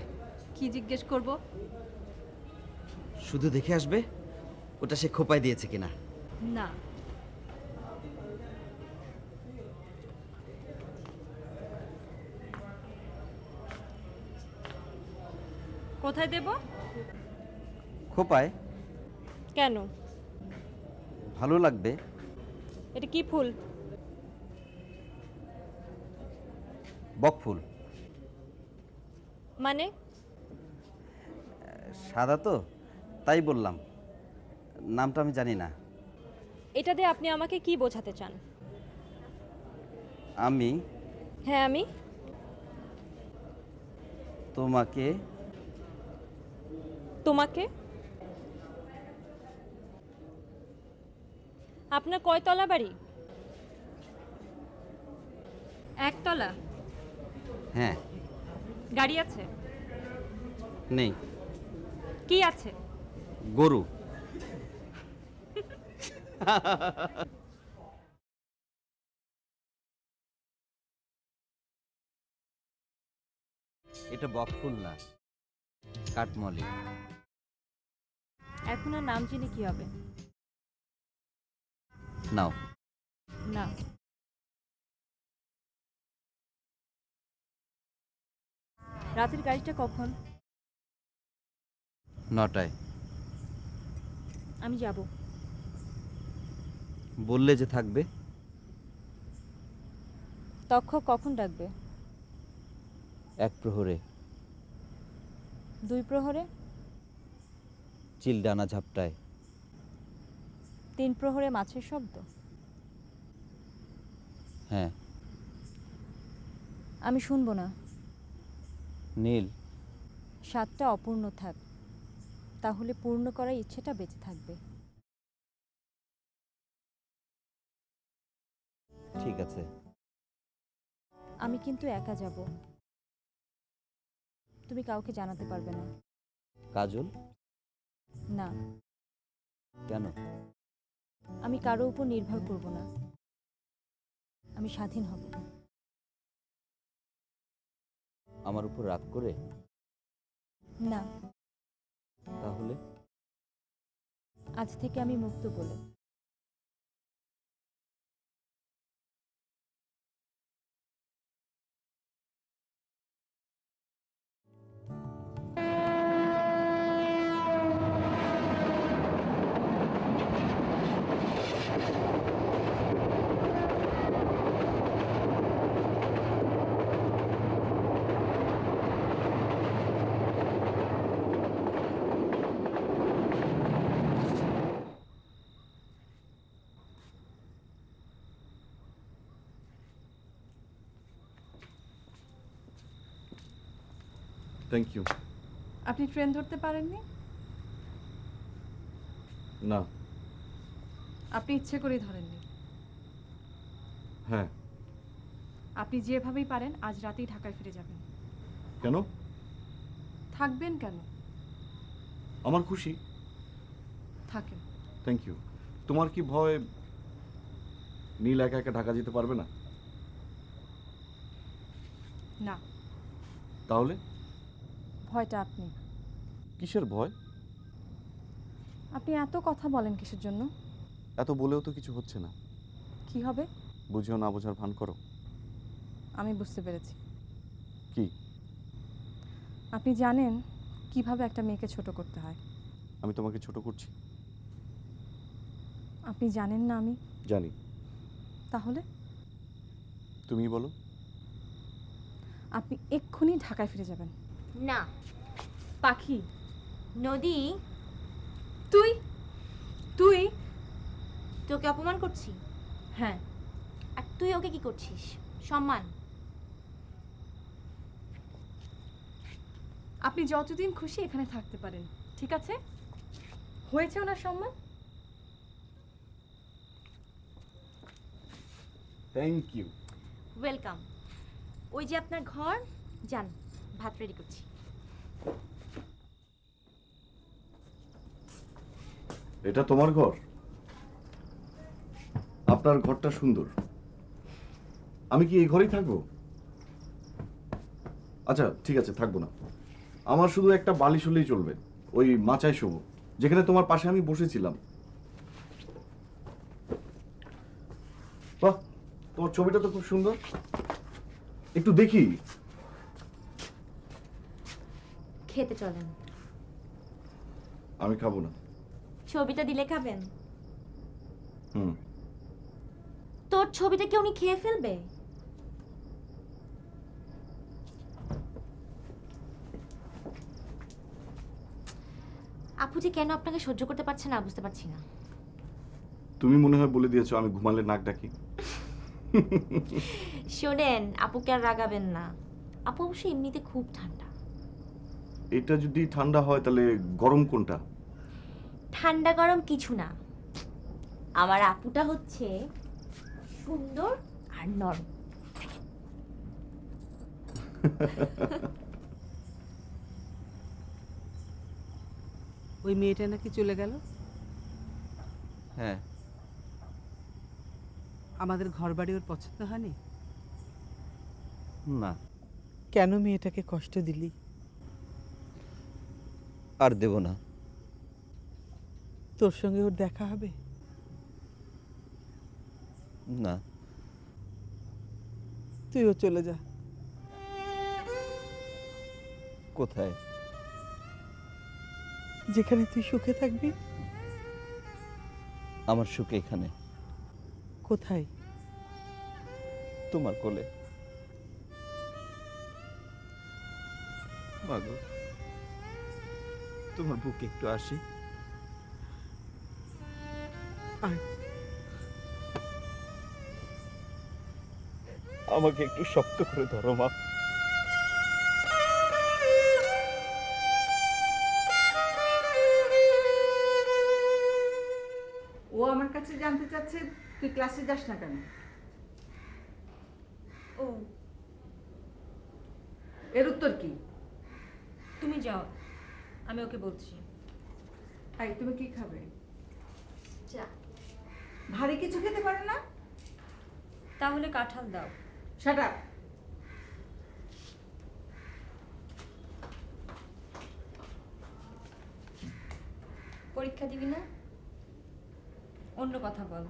কি জিজ্ঞেস করব? শুধু দেখে আসবে ওটা সে খোপায় দিয়েছে কিনা। না। কোথায় দেব? খোপায়। কেন? ভালো লাগবে। এটা কি ফুল? বকফুল। মানে? সাদা তো, তাই বললাম। নামটা আমি জানি না। এটা দিয়ে আপনি আমাকে কি বোঝাতে চান? আমি হ্যাঁ, আমি তোমাকে তোমাকে আপনার কয়তলা বাড়ি? একতলা। হ্যাঁ। গাড়ি আছে? নেই। কি আছে? গরু। এটা বকফুল না, কাঠমলি। এখন আর নাম জেনে কি হবে? নাও। না। রাতের গাড়িটা কখন? 9টায়। আমি যাব। বললে যে থাকবে। তক্ষক কখন ডাকবে? 1 প্রহরে। 2 প্রহরে? চিল ডানা ঝাপটায়। 3 প্রহরে মাছের শব্দ? হ্যাঁ। আমি শুনবো না। নীল। 7টা অপূর্ণ থাক, তাহলে পূর্ণ করার ইচ্ছেটা বেঁচে থাকবে। ঠিক আছে। আমি কিন্তু একা যাব। তুমি কাউকে জানাতে পারবে না। কাজল? না। কেন? আমি কারো উপর নির্ভর করব না। আমি স্বাধীন হব। আমার উপর রাগ করে? না। তাহলে? আজ থেকে আমি মুক্ত বলে। Thank you. আপনি ট্রেন ধরতে পারেননি? না। আপনি ইচ্ছে করেই ধরেননি। হ্যাঁ। আপনি যেভাবেই পারেন আজ রাতেই ঢাকায় ফিরে যাবেন। কেন? থাকবেন কেন? আমার খুশি। থাকেন। Thank you. তোমার কি ভয় নীল একা একা ঢাকা যেতে পারবে না? না, তাহলে ভয়টা আপনি। কিসের ভয়? আপনি এত কথা বলেন কিসের জন্য? এত বলেও তো কিছু হচ্ছে না। কি হবে? বুঝিও না বোঝার ভান করো। আমি বুঝতে পেরেছি। কি? আপনি জানেন কিভাবে একটা মেয়েকে ছোট করতে হয়। আমি তোমাকে ছোট করছি? আপনি জানেন না আমি? জানি। তাহলে তুমি বলো। আপনি এক্ষুনি ঢাকায় ফিরে যাবেন। না। পাখি। নদী, তুই তুই তোকে অপমান করছি? হ্যাঁ। আর তুই ওকে কি করছিস? সম্মান। আপনি যতদিন খুশি এখানে থাকতে পারেন, ঠিক আছে? হয়েছে ওনার সম্মান? Thank you. ওয়েলকাম। ওই যে আপনার ঘর, যান, ভাত রেডি করছি। এটা তোমার ঘর? আপনার ঘরটা সুন্দর। আমি কি এই ঘরেই থাকবো? আচ্ছা ঠিক আছে, থাকবো না। আমার শুধু একটা বালিশ হলেই চলবে, ওই মাচায় শোবো, যেখানে তোমার পাশে আমি বসেছিলাম। বাহ, তোমার ছবিটা তো খুব সুন্দর, একটু দেখি। খেতে চলেন। আমি খাবো না। ছবিটা দিলে খাবেন? হুম। তোর ছবিটা কি উনি খেয়ে ফেলবে? আপু যে কেন আপনাকে সহ্য করতে পারছে না বুঝতে পারছি না। তুমি মনে হয় বলে দিয়েছো আমি ঘুমালে নাক ডাকি। শোনেন, আপুকে আর রাগাবেন না। আপু অবশ্য এমনিতে খুব ঠান্ডা। এটা যদি ঠান্ডা হয় তাহলে গরম কোনটা? ঠান্ডা গরম কিছু না, আমার আপুটা হচ্ছে সুন্দর আর নরম। ওই মেয়েটা নাকি চলে গেল। হ্যাঁ। আমাদের ঘর বাড়ি ওর পছন্দ হয়নি? না। কেন মেয়েটাকে কষ্ট দিলি? আর দেব না। তোর সঙ্গে ওর দেখা হবে? না। তুইও চলে যা। কোথায়? যেখানে তুই সুখে থাকবি। আমার সুখ এখানে। কোথায়? তোমার কোলে। মাগো, তোমার বুকে একটু আসি। আমাকে একটু শক্ত করে ধরো মা। ও আমার কাছে জানতে চাচ্ছে তুই ক্লাসে যাস না কেন। ও, এর উত্তর কি? তুমি যাও, আমি ওকে বলছি। এই তুমি কি খাবে? চা। ভারী কিছু খেতে পারো না? তাহলে কাঁঠাল দাও। Shut up. পরীক্ষা দিবি না? অন্য কথা বল।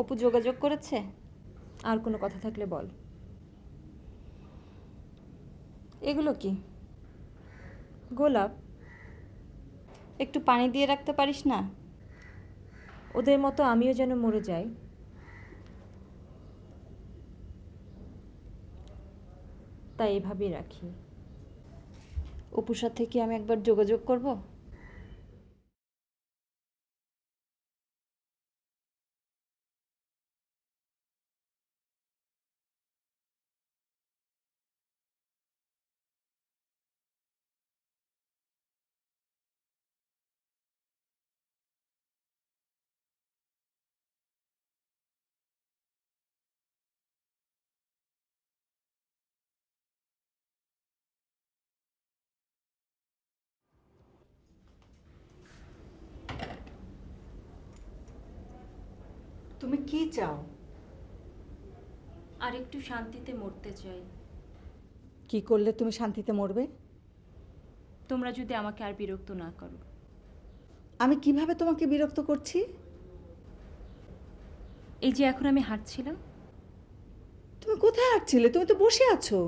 অপু যোগাযোগ করেছে? আর কোনো কথা থাকলে বল। এগুলো কি? গোলাপ? একটু পানি দিয়ে রাখতে পারিস না? ওদের মতো আমিও যেন মরে যাই। তাই এভাবেই রাখি। অপুর সাথে কি আমি একবার যোগাযোগ করব? তুমি কি চাও? আর একটু শান্তিতে মরতে চাই। কি করলে তুমি শান্তিতে মরবে? তোমরা যদি আমাকে আর বিরক্ত না করো। আমি কিভাবে তোমাকে বিরক্ত করছি? এই যে এখন আমি হাঁটছিলাম, তুমি কোথায় হাঁটছিলে? তুমি তো বসে আছো।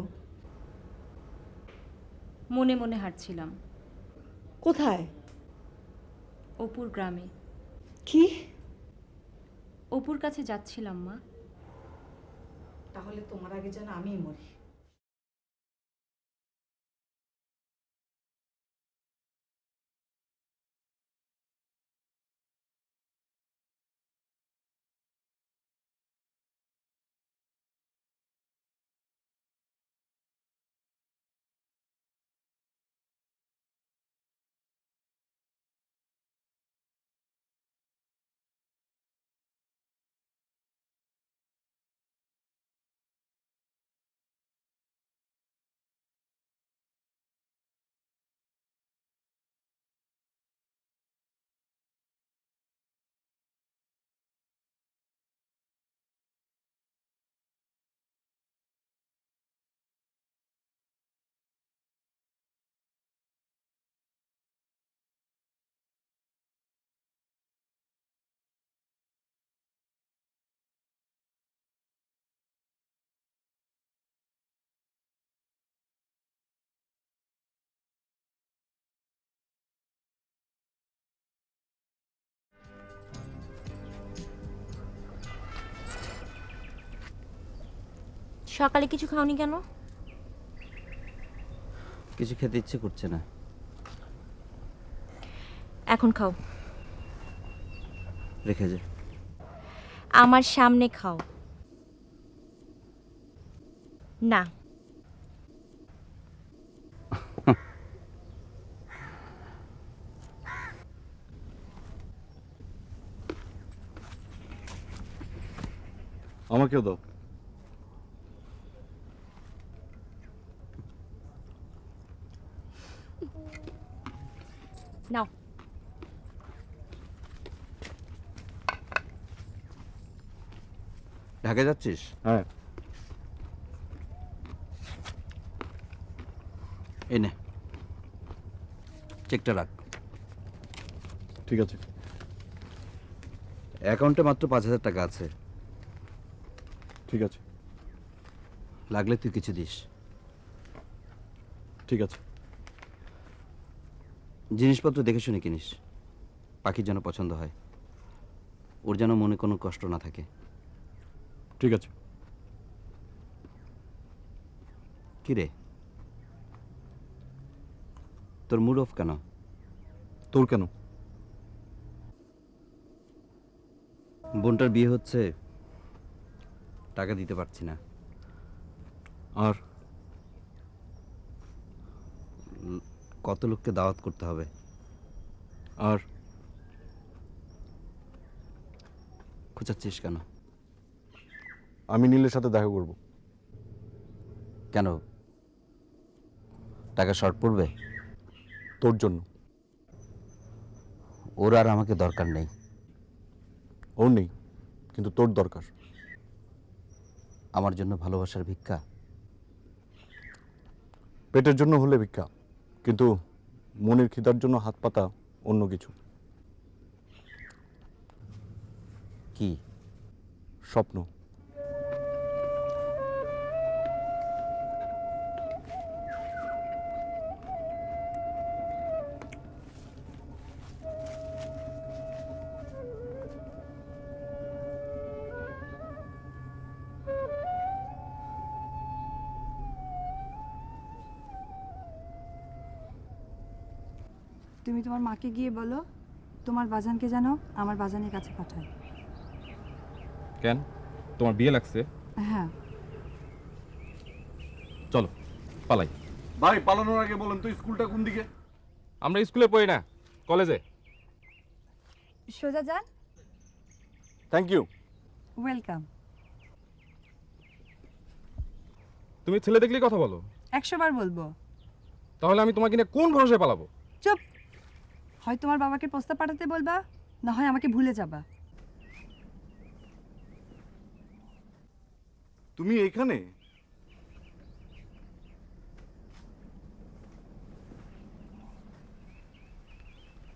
মনে মনে হাঁটছিলাম কোথায়? অপুর গ্রামে। কি? অপুর কাছে যাচ্ছিলাম মা। তাহলে তোমার আগে যেন আমিই মরি। সকালে কিছু খাওনি কেন? কিছু খেতে ইচ্ছে করছে না। এখন খাও, রেখে যা। আমার সামনে খাও। না, আমাকেও দাও। নাও। ঢাকা যাচ্ছিস? হ্যাঁ। এই নে, চেকটা রাখ। ঠিক আছে। অ্যাকাউন্টে মাত্র 5,000 টাকা আছে। ঠিক আছে। লাগলে তুই কিছু দিস। ঠিক আছে। জিনিসপত্র দেখে শুনে কিনিস, পাখির যেন পছন্দ হয়, ওর যেন মনে কোনো কষ্ট না থাকে। ঠিক আছে। কি রে, তোর মুড অফ কেন? তোর কেন? বোনটার বিয়ে হচ্ছে, টাকা দিতে পারছি না। আর কত লোককে দাওয়াত করতে হবে। আর খোঁচাচ্ছিস কেন? আমি নীলের সাথে দেখা করব। কেন, টাকা শর্ট পড়বে? তোর জন্য। ওর আর আমাকে দরকার নেই। ওর নেই, কিন্তু তোর দরকার। আমার জন্য ভালোবাসার ভিক্ষা? পেটের জন্য হলে ভিক্ষা, কিন্তু মনের খিদার জন্য হাত পাতা অন্য কিছু। কি? স্বপ্ন। তুমি তোমার মাকে গিয়ে বলো তোমার বাজানকে যেন আমার বাজানের কাছে পাঠায়। কেন, তোমার বিয়ে লাগছে? হ্যাঁ। চলো পালাই। ভাই, পালানোর আগে বলেন তো স্কুলটা কোন দিকে? আমরা স্কুলে পড়ি না, কলেজে। সোজা যান। Thank you. ওয়েলকাম। তুমি ছেলে দেখলেই কথা বলো। 100 বার বলবো। তাহলে আমি তোমাকে নিয়ে কোন ভরসায় পালাবো? চুপ। হয় তোমার বাবাকে প্রস্তাব পাঠাতে বলবা, না হয় আমাকে ভুলে যাবা। তুমি এখানে?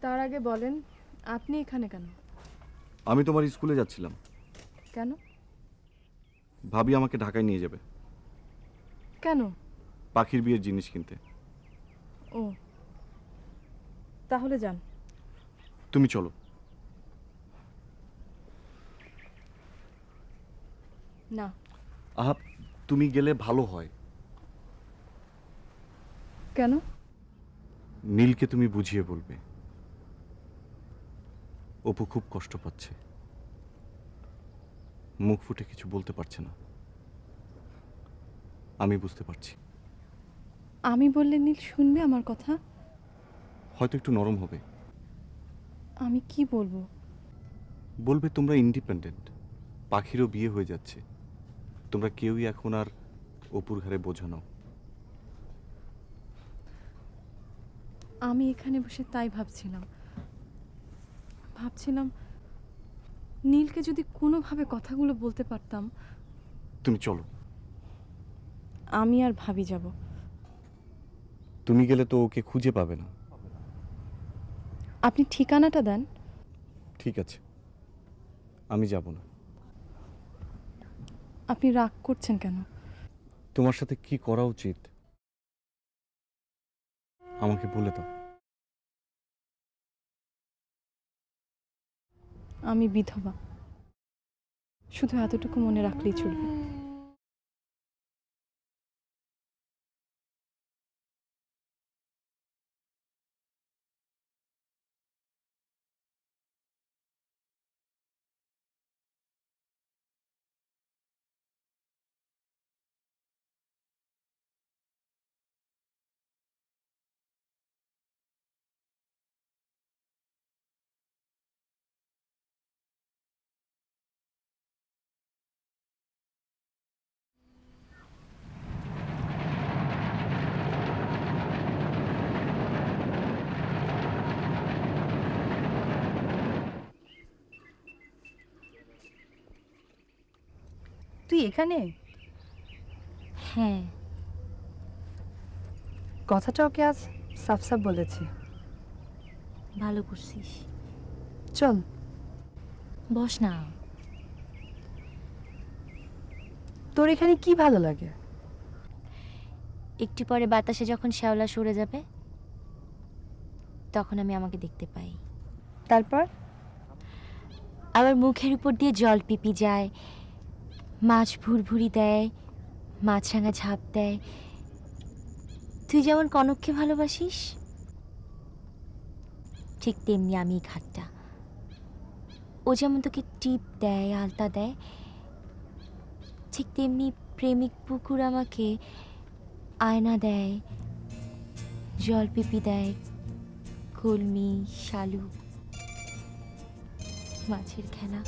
তার আগে বলেন আপনি এখানে কেন? আমি তোমার স্কুলে যাচ্ছিলাম। কেন? ভাবি আমাকে ঢাকায় নিয়ে যাবে কেন? পাখির বিয়ের জিনিস কিনতে। ও, তাহলে যান। তুমি চলো। না। আহা, তুমি গেলে ভালো হয়। কেন? নীলকে তুমি বুঝিয়ে বলবে অপু খুব কষ্ট পাচ্ছে, মুখ ফুটে কিছু বলতে পারছে না। আমি বুঝতে পারছি। আমি বললে নীল শুনবে আমার কথা? হয়তো একটু নরম হবে। আমি কি বলবো? বলবে তোমরা ইন্ডিপেন্ডেন্ট, পাখিরও বিয়ে হয়ে যাচ্ছে, তোমরা কেউই এখন আর অপুর ঘরে বোঝা নাও। আমি এখানে বসে তাই ভাবছিলাম নীলকে যদি কোনোভাবে কথাগুলো বলতে পারতাম। তুমি চলো। আমি আর ভাবি যাব। তুমি গেলে তো ওকে খুঁজে পাবে না। আপনি ঠিকানাটা দেন। ঠিক আছে, আমি যাব না। আপনি রাগ করছেন কেন? তোমার সাথে কি করা উচিত আমাকে বলে দাও। আমি বিধবা, শুধু এতটুকু মনে রাখলেই চলবে। তুই এখানে? হ্যাঁ। কথাটা ওকে আজ সাফ সাফ বলেছি। ভালো করছিস। চল বস না। তোর এখানে কি ভালো লাগে? একটু পরে বাতাসে যখন শ্যাওলা সরে যাবে তখন আমি আমাকে দেখতে পাই। তারপর আবার মুখের উপর দিয়ে জল পিপি যায়, মাছ ভুরভুরি দেয়, মাছরাঙা ঝাঁপ দেয়। তুই যেমন কনককে ভালোবাসিস ঠিক তেমনি আমি ঘাটটা। ও যেমন তোকে টিপ দেয়, আলতা দেয়, ঠিক তেমনি প্রেমিক পুকুর আমাকে আয়না দেয়, জল পিপি দেয়, কলমি, শালুক, মাছের খেলা।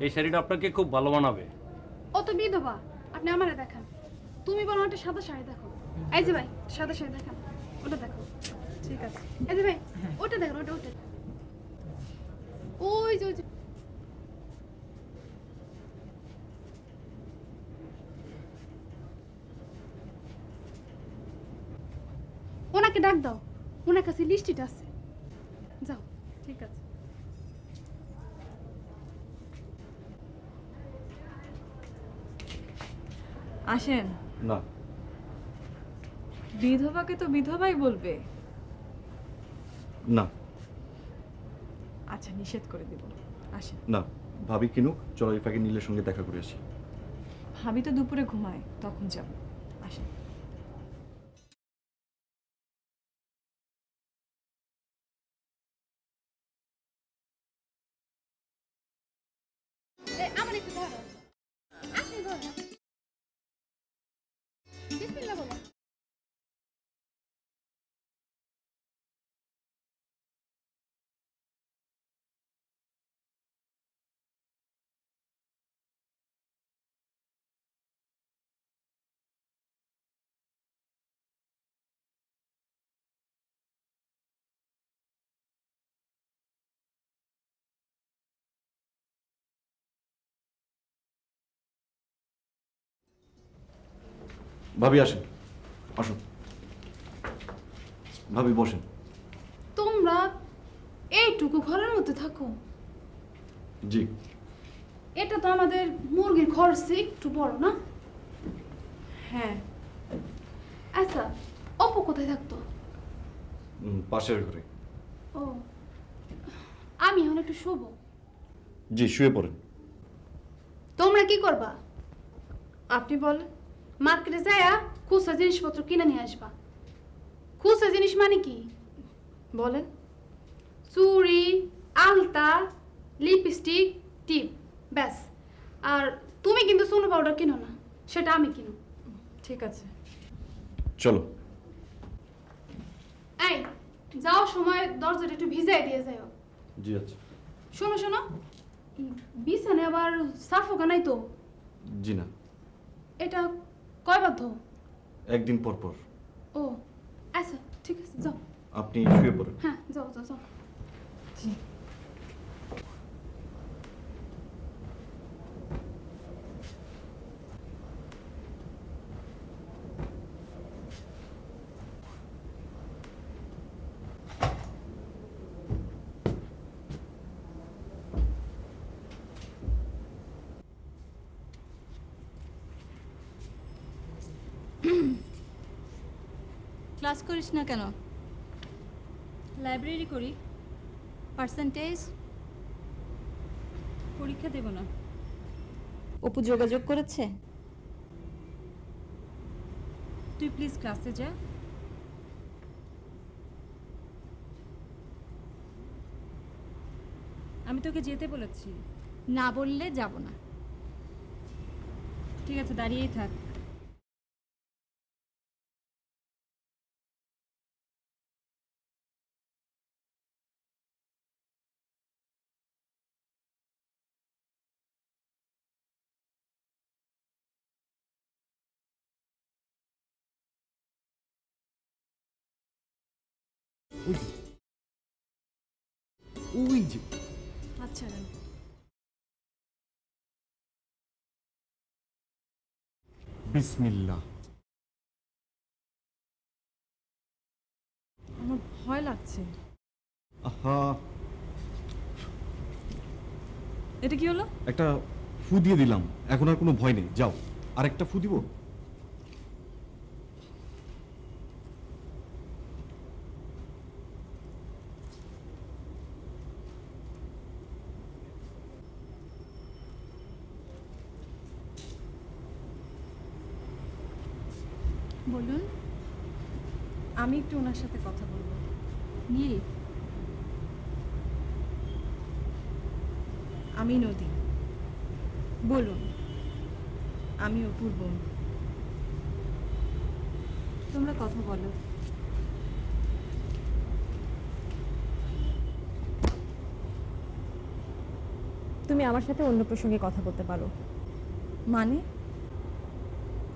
এই শাড়িটা আপনাকে খুব ভালো মানাবে। ও তো বিধবা, আপনি আমারে দেখান। তুমি বলো একটা সাদা শাড়ি দেখো। এই যে ভাই, সাদা শাড়ি দেখান, ওটা দেখো। ঠিক আছে। এই যে ভাই, ওটা দেখো, ওটা ওটা। ওই যে ওই যে ওনাকে ডাক দাও, ওনার কাছে লিস্টিটা আছে। যাও। ঠিক আছে। আসেন। না, বিধবাকে তো বিধবাই বলবে। না, আচ্ছা, নিষেধ করে দেব। আসেন। না, ভাবি কিনুক, চলো এই ফাঁকে নীলের সঙ্গে দেখা করে আসি। ভাবি তো দুপুরে ঘুমায়, তখন যাব। আসেন। ভাবি আসেন, আসুন। ভাবি বসেন। তোমরা এইটুকু ঘরের মধ্যে থাকো? জি। এটা তো আমাদের মুরগির খরচ একটু বড় না? হ্যাঁ। আচ্ছা, অপু কোথায় থাকতো? পাশের ঘরে। ও, আমি এখন একটু শুভ। জি, শুয়ে পড়েন। তোমরা কি করবা? আপনি বলেন। মার্কেটে যায়া খুচরা জিনিসপত্র কিনে নিয়ে আসবা। খুচরা জিনিস মানে কি? বলেন। চুড়ি, আলতা, লিপস্টিক, টিপ, ব্যাস। আর তুমি কিন্তু সোনো পাউডার কিনো না, সেটা আমি কিনো। ঠিক আছে। চলো। এই, যাওয়ার সময় দরজাটা একটু ভিজাই দিয়ে যাও। জি আচ্ছা। শোনো শোনো, বিছানে আবার সাফোকা নাই তো? জি না। এটা কয় বাধ্য? একদিন পর পর। ও আচ্ছা, ঠিক আছে, যাও। আপনি শুয়ে পড়েন। হ্যাঁ, যাও যাও যাও। জি। ক্লাস করিস না কেন? লাইব্রেরি করি। পার্সেন্টেজ? পরীক্ষা দেব না। অপু যোগাযোগ করেছে? তুই প্লিজ ক্লাসে যা। আমি তোকে যেতে বলেছি। না বললে যাব না। ঠিক আছে, দাঁড়িয়েই থাক। ওই যে। আচ্ছা রান। বিসমিল্লাহ। আমার ভয় লাগছে। আহা, এটা কি হলো? একটা ফু দিয়ে দিলাম, এখন আর কোনো ভয় নেই। যাও, আরেকটা ফু দিব। বলুন। আমি একটু ওনার সাথে কথা বলবো। নীল, আমি নদী। বলুন। আমি অপুর বোন। তোমরা কথা বলো। তুমি আমার সাথে অন্য প্রসঙ্গে কথা বলতে পারো। মানে?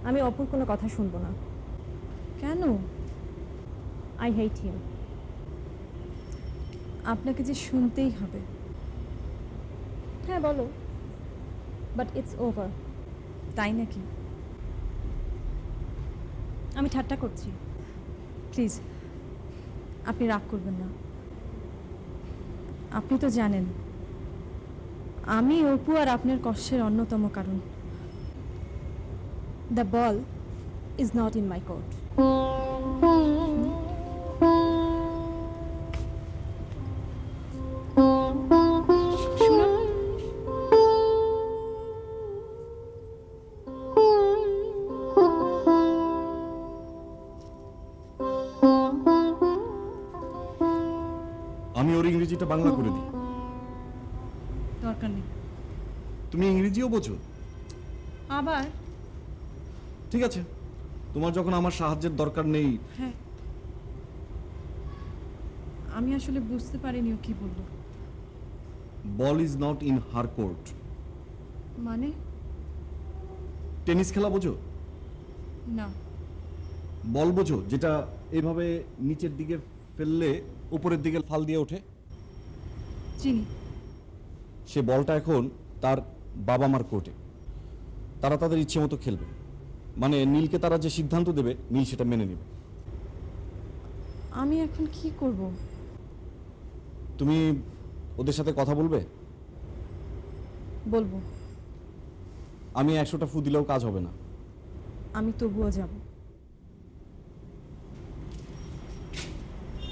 আমি অপুর কোনো কথা শুনবো না। কেন? আই হেট হিম। আপনাকে যে শুনতেই হবে। হ্যাঁ বলো, বাট ইটস ওভার। তাই নাকি? আমি ঠাট্টা করছি। প্লিজ, আপনি রাগ করবেন না। আপনি তো জানেন আমি অপু আর আপনার কষ্টের অন্যতম কারণ। The ball is not in my court. শুনুন, আমি ওর ইংরেজিটা বাংলা করে দিই। দরকার নেই। তুমি ইংরেজিও বোঝো? আবার? ঠিক আছে, তোমার যখন আমার সাহায্যের দরকার নেই। হ্যাঁ, আমি আসলে বুঝতে পারিনি ও কি বললো। Ball is not in her court. মানে? টেনিস খেলা বোঝো? না। বল বোঝো, যেটা এভাবে নিচের দিকে ফেললে উপরের দিকে ফাল দিয়ে ওঠে? চিনি। সে বলটা এখন তার বাবা মার কোর্টে। তারা তাদের ইচ্ছে মতো খেলবে। মানে নীলকে তারা যে সিদ্ধান্ত দেবে নীল সেটা মেনে নেবে। আমি এখন কি করব? তুমি ওদের সাথে কথা বলবে? বলবো। আমি 100টা ফু দিলেও কাজ হবে না। আমি তবুও যাব।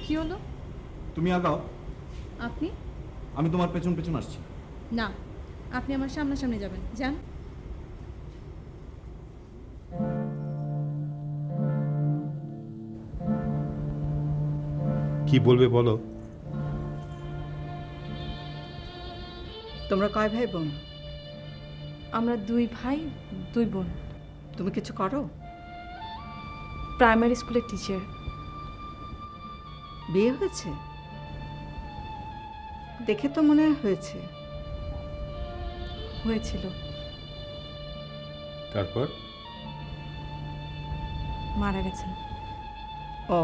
কি হলো? তুমি আগাও, আপনি? আমি তোমার পেছন পেছন আসছি। না, আপনি আমার সামনাসামনি যাবেন। যান। কি বলবে বলো? তোমরা কয় ভাই বোন? আমরা 2 ভাই 2 বোন। তুমি কিছু করো? প্রাইমারি স্কুলের টিচার। বিয়ে হয়েছে? দেখে তো মনে হয়েছে। হয়েছিল। তারপর? মারা গেছেন। ও,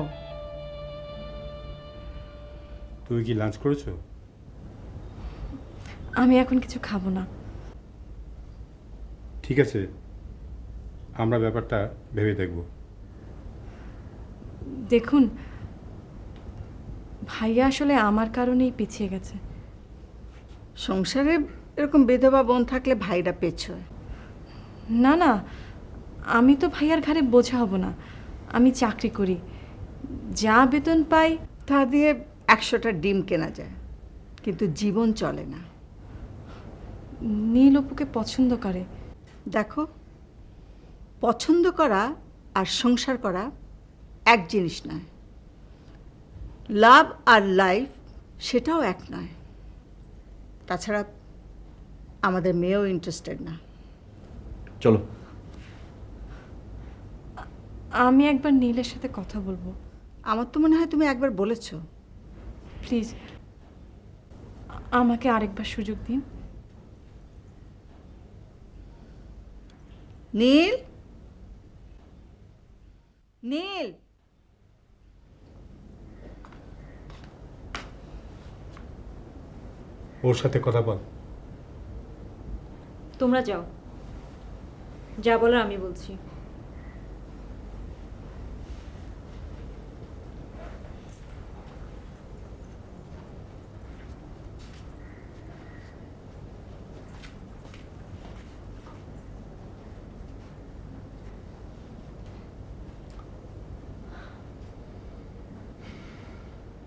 তুমি কি লাঞ্চ করেছো? আমি এখন কিছু খাবো না। ঠিক আছে, আমরা ব্যাপারটা ভেবে দেখব। দেখুন, ভাইয়া আসলে আমার কারণেই পিছিয়ে গেছে। সংসারে এরকম বিধবা বোন থাকলে ভাইরা পেছোয়। না না, আমি তো ভাইয়ার ঘাড়ে বোঝা হব না। আমি চাকরি করি, যা বেতন পাই তা দিয়ে 100টা ডিম কেনা যায়, কিন্তু জীবন চলে না। নীল অপুকে পছন্দ করে। দেখো, পছন্দ করা আর সংসার করা এক জিনিস নয়। লাভ আর লাইফ সেটাও এক নয়। তাছাড়া আমাদের মেয়েও ইন্টারেস্টেড না। চলো। আমি একবার নীলের সাথে কথা বলবো। আমার তো মনে হয় তুমি একবার বলেছো। প্লিজ আমাকে আরেকবার সুযোগ দিন। নীল, নীল, ওর সাথে কথা বল। তোমরা যাও, যা বলার আমি বলছি।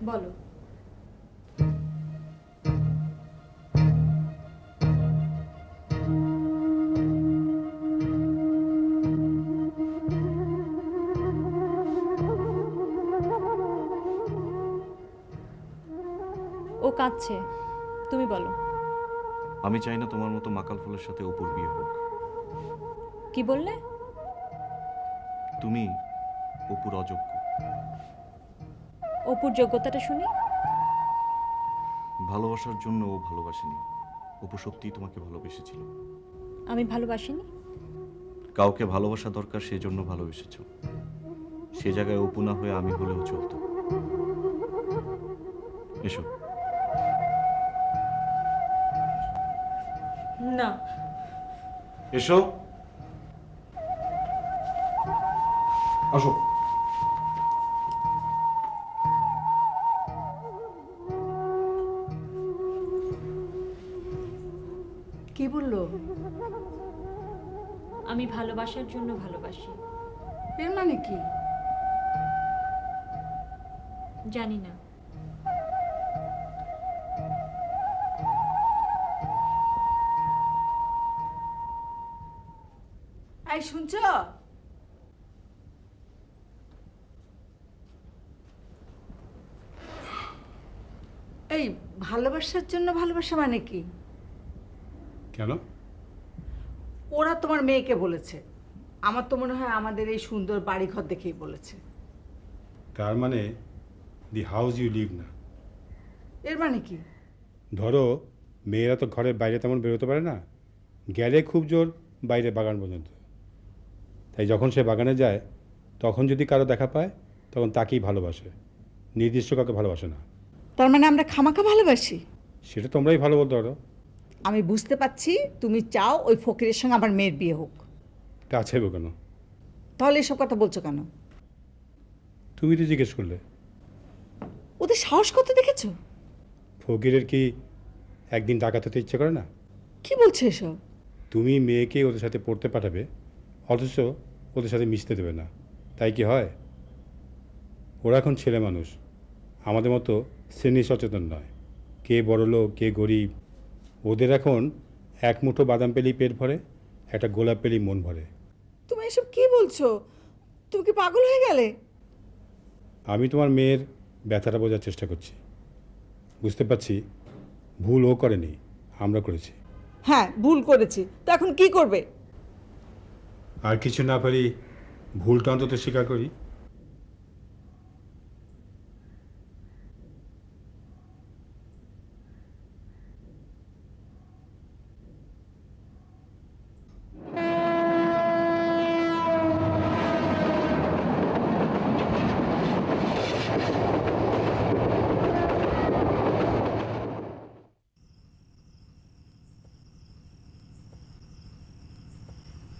বলো। ও কাঁদছে, তুমি বলো। আমি চাই না তোমার মতো মাকাল ফুলের সাথে অপুর বিয়ে হোক। কি বললে? তুমি অপুর অযোগ্য। অপুর যোগ্যতাটা শুনি। ভালোবাসার জন্য ও ভালোবাসেনি। অপু সত্যিই তোমাকে ভালোবেসেছিল। আমি ভালোবাসিনি। কাউকে ভালোবাসা দরকার, সেজন্য ভালোবেসেছো। সে জায়গায় অপু না হয়ে আমি হলেও চলতো। এসো। না। এসো। আসো। কি বললো? আমি ভালোবাসার জন্য ভালোবাসি। এর মানে কি? জানি না। এই শুনছ? এই ভালোবাসার জন্য ভালোবাসা মানে কি? কেন? ওরা তোমার মেয়েকে বলেছে। আমার তো মনে হয় আমাদের এই সুন্দর বাড়িঘর দেখেই বলেছে। তার মানে দি হাউস ইউ লিভ না। এর মানে কি? ধরো মেয়েরা তো ঘরের বাইরে তেমন বেরোতে পারে না, গেলে খুব জোর বাইরে বাগান পর্যন্ত। তাই যখন সে বাগানে যায় তখন যদি কারো দেখা পায় তখন তাকেই ভালোবাসে, নির্দিষ্ট কাউকে ভালোবাসে না। তার মানে আমরা খামাখা ভালোবাসি? সেটা তোমরাই ভালো বলতে পারো। আমি বুঝতে পারছি তুমি চাও ওই ফকিরের সঙ্গে আমার মেয়ের বিয়ে হোক। তা চাইবো কেন? তাহলে এসব কথা বলছো কেন? তুমি তো জিজ্ঞেস করলে। ওদের সাহস কত দেখেছো? ফকিরের কি একদিন ডাকাত হতে ইচ্ছে করে না? কি বলছো এসব? তুমি মেয়েকে ওদের সাথে পড়তে পাঠাবে, অথচ ওদের সাথে মিশতে দেবে না, তাই কি হয়? ওরা এখন ছেলে মানুষ, আমাদের মতো শ্রেণী সচেতন নয়। কে বড়লোক কে গরিব, ওদের এখন এক মুঠো বাদাম পেলেই পেট ভরে, একটা গোলাপ পেলেই মন ভরে। তুমি এসব কি বলছো? তুমি কি পাগল হয়ে গেলে? আমি তোমার মেয়ের ব্যথাটা বোঝার চেষ্টা করছি। বুঝতে পারছি ভুল ও করেনি, আমরা করেছি। হ্যাঁ, ভুল করেছি, তো এখন কি করবে? আর কিছু না পারি ভুলটা অন্তত স্বীকার করি।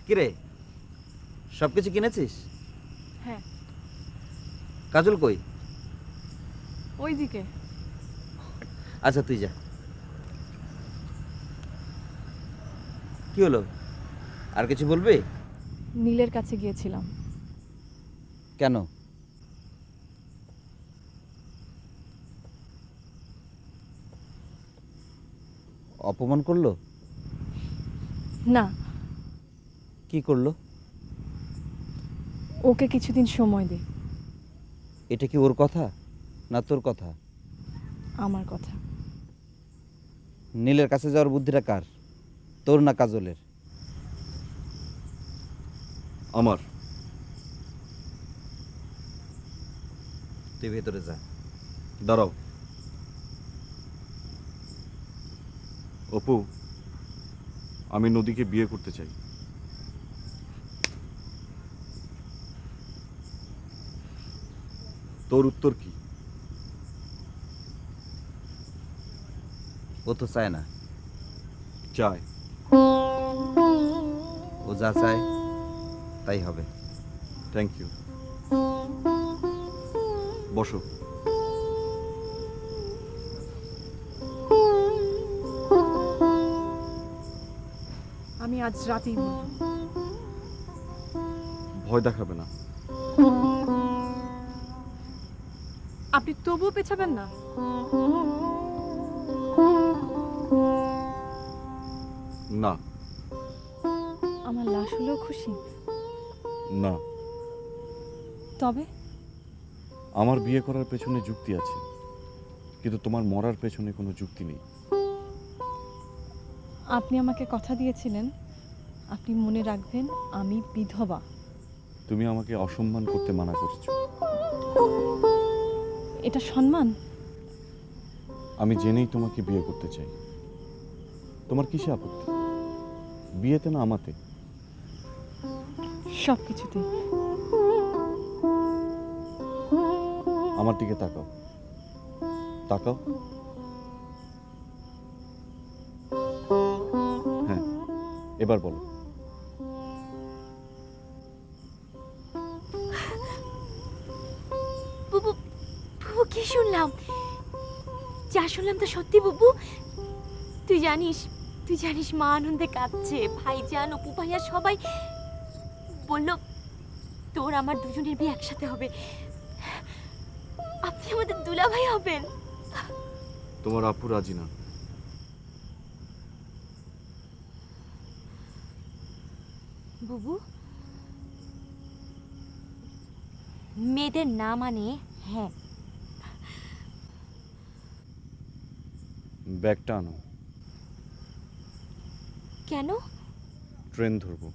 কিরে, সব কিছু কিনেছিস? হ্যাঁ। কাজল কই? ওইদিকে। আচ্ছা তুই যা। কি হলো, আর কিছু বলবি? নীলের কাছে গিয়েছিলাম। কেন? অপমান করলো? না, কি করলো? ওকে কিছুদিন সময় দে। এটা কি ওর কথা না তোর কথা? আমার কথা। নীলের কাছে যাওয়ার বুদ্ধিটা কার, তোর না কাজলের? আমার। তুই ভেতরে যা। দাঁড়াও অপু, আমি নদীকে বিয়ে করতে চাই। তোর উত্তর কি? ও তো চায় না। চাই। ও যা চায় তাই হবে। Thank you. বসো। আমি আজ রাতেই বলবো। ভয় দেখাবে না। আপনি তবুও পেছাবেন না? না। আমার লাশ হলেও খুশি? না। তবে আমার বিয়ে করার পেছনে যুক্তি আছে, কিন্তু তোমার মরার পেছনে কোনো যুক্তি নেই। আপনি আমাকে কথা দিয়েছিলেন, আপনি মনে রাখবেন আমি বিধবা। তুমি আমাকে অসম্মান করতে মানা করেছো। এটা সম্মান? আমি জেনেই তোমাকে বিয়ে করতে চাই। তোমার কিসে আপত্তি? বিয়েতে না আমাতে? সব কিছুতেই। আমার দিকে তাকাও, তাকাও। হ্যাঁ, এবার বলো। বুবু, বুবু কি শুনলাম? যা শুনলাম তো সত্যি বুবু? তুই জানিস মা আনন্দে কাঁদছে, ভাইজান অপু ভাইয়া সবাই বলল তোর আমার দুজনের বিয়ে একসাথে হবে। আপনি আমাদের দুলাভাই হবেন। তোমার আপু রাজি না। বুবু, মেয়েদের না মানে হ্যাঁ। ব্যাগটা আনো। কেন? ট্রেন ধরবো।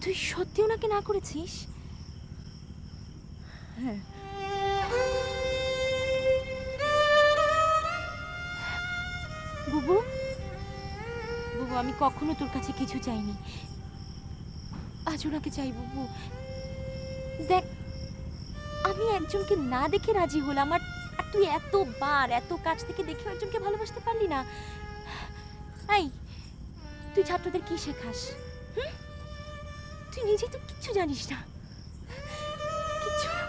তুই সত্যি ওনাকে না করেছিস? হ্যাঁ। বুবু, বুবু আমি কখনো তোর কাছে কিছু চাইনি, আজ ওনাকে চাই। বুবু দেখ, আমি একজনকে না দেখে রাজি হলাম, আর তুই এত কাছ থেকে দেখে একজনকে ভালোবাসতে পারলি না? এই তুই ছাত্রদের কি শেখাস? তুই নিজে তো কিচ্ছু জানিস না। কিচ্ছু না।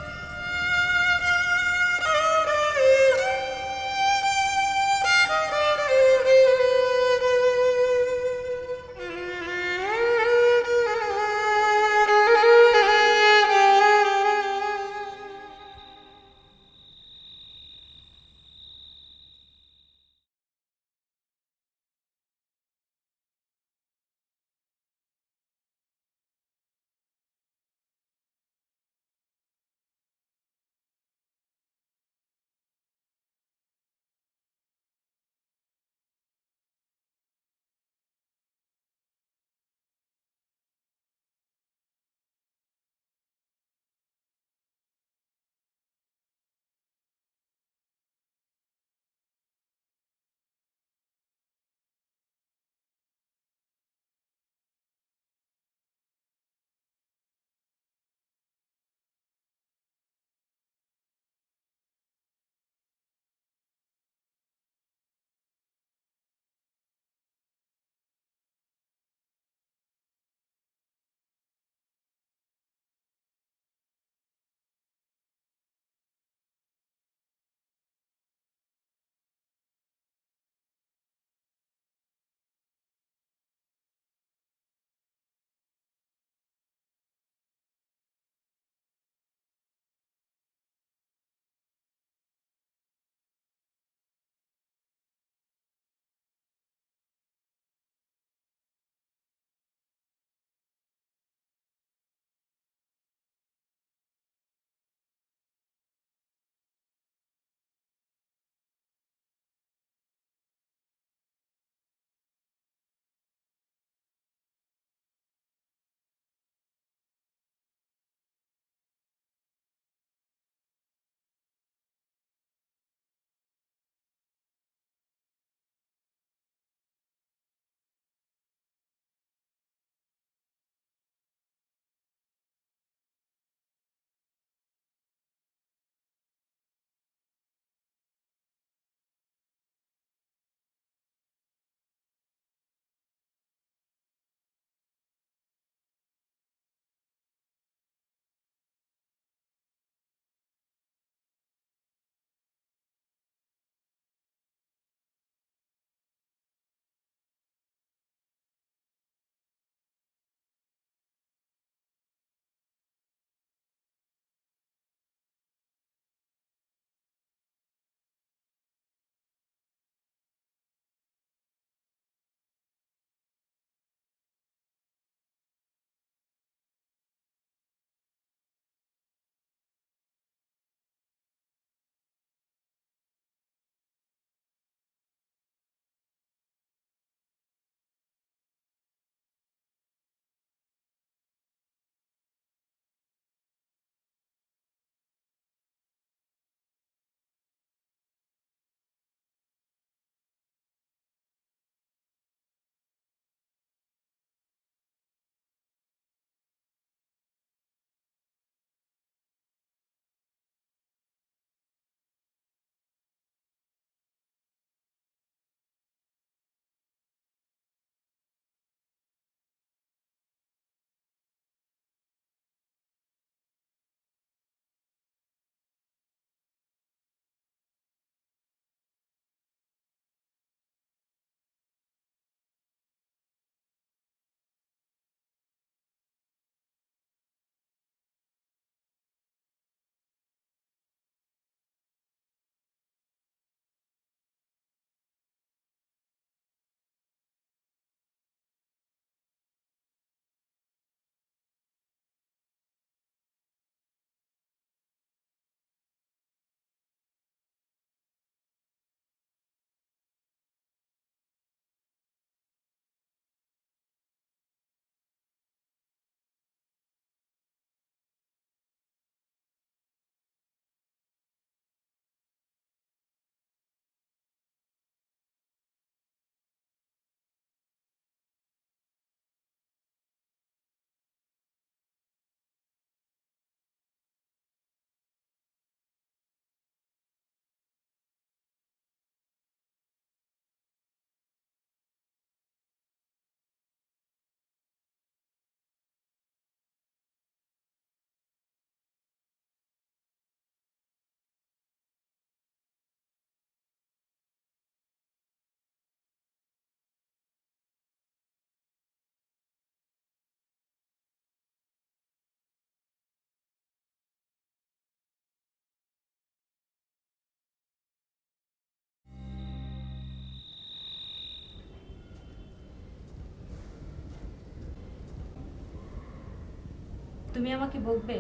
তুমি আমাকে বলবে?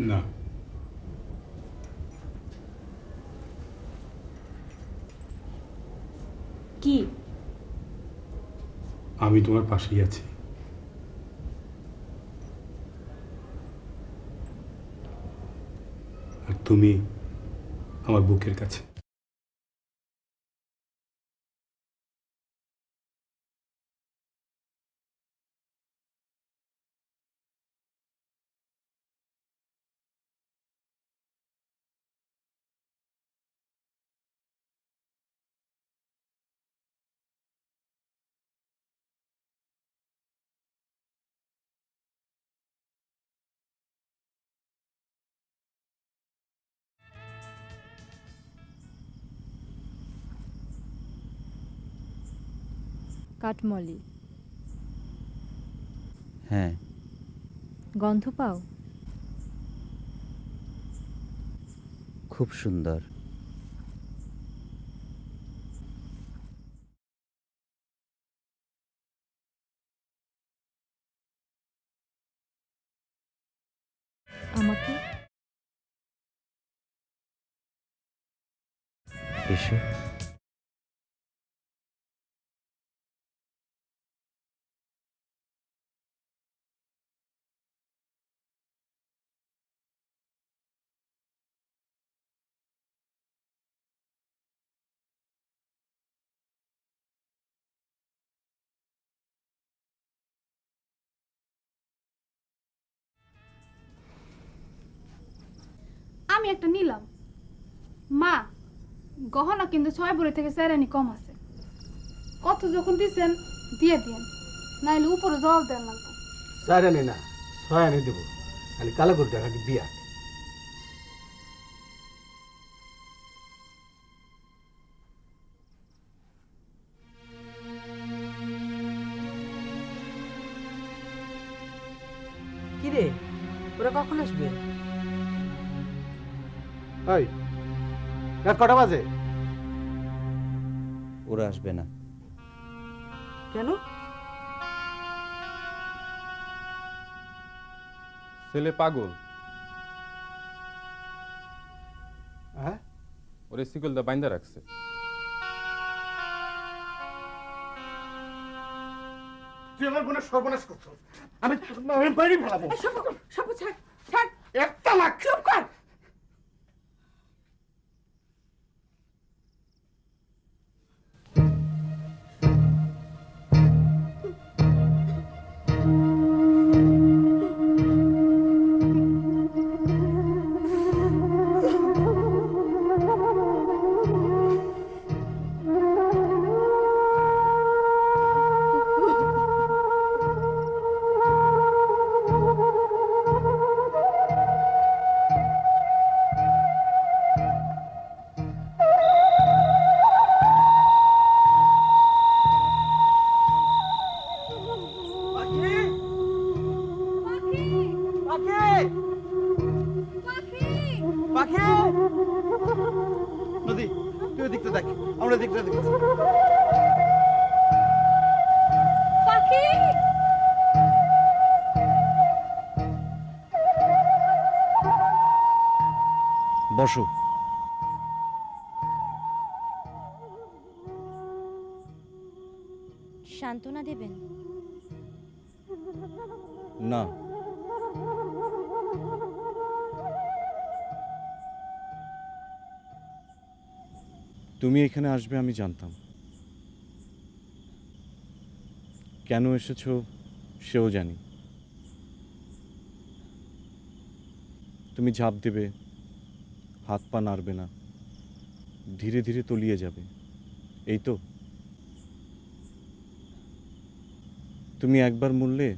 না, কি? আমি তোমার পাশেই আছি। আর তুমি আমার বুকের কাছে। কাঠমলি। হ্যাঁ, গন্ধ পাও? খুব সুন্দর। আমাকে এসো। আমি একটা নিলাম। মা, গহনা কিন্তু 6 ভরি থেকে 4 আনি কম আছে। কত যখন দিছেন দিয়ে দিন, নাইলে উপরে জবাব দেন লাগবে। 4 আনি না 6 আনি দেবো, খালি কালো করে টাকা বিয়া। কিরে, ওরা কখন আসবে? ওই রাত কটা বাজে? ওরা আসবে না। কেন? ছেলে পাগল, হ্যাঁ, ওরে শিকল দা বাইন্দা রাখছে। তুই আমার বোনের সর্বনাশ করছো। আমি বাড়ি ফেলাবো। সব ছাড় ছাড়, একটা লাখ চুপ কর। নদী, তুই ওদিকটা দেখ, আমরা দিকটা দেখি। পাখি! বসো। সান্ত্বনা দেবেন? না, তুমি এখানে আসবে আমি জানতাম। কেন এসেছো সেও জানি। তুমি ঝাঁপ দেবে, হাত পা নাড়বে না, ধীরে ধীরে তলিয়ে যাবে, এই তো। তুমি একবার মরলে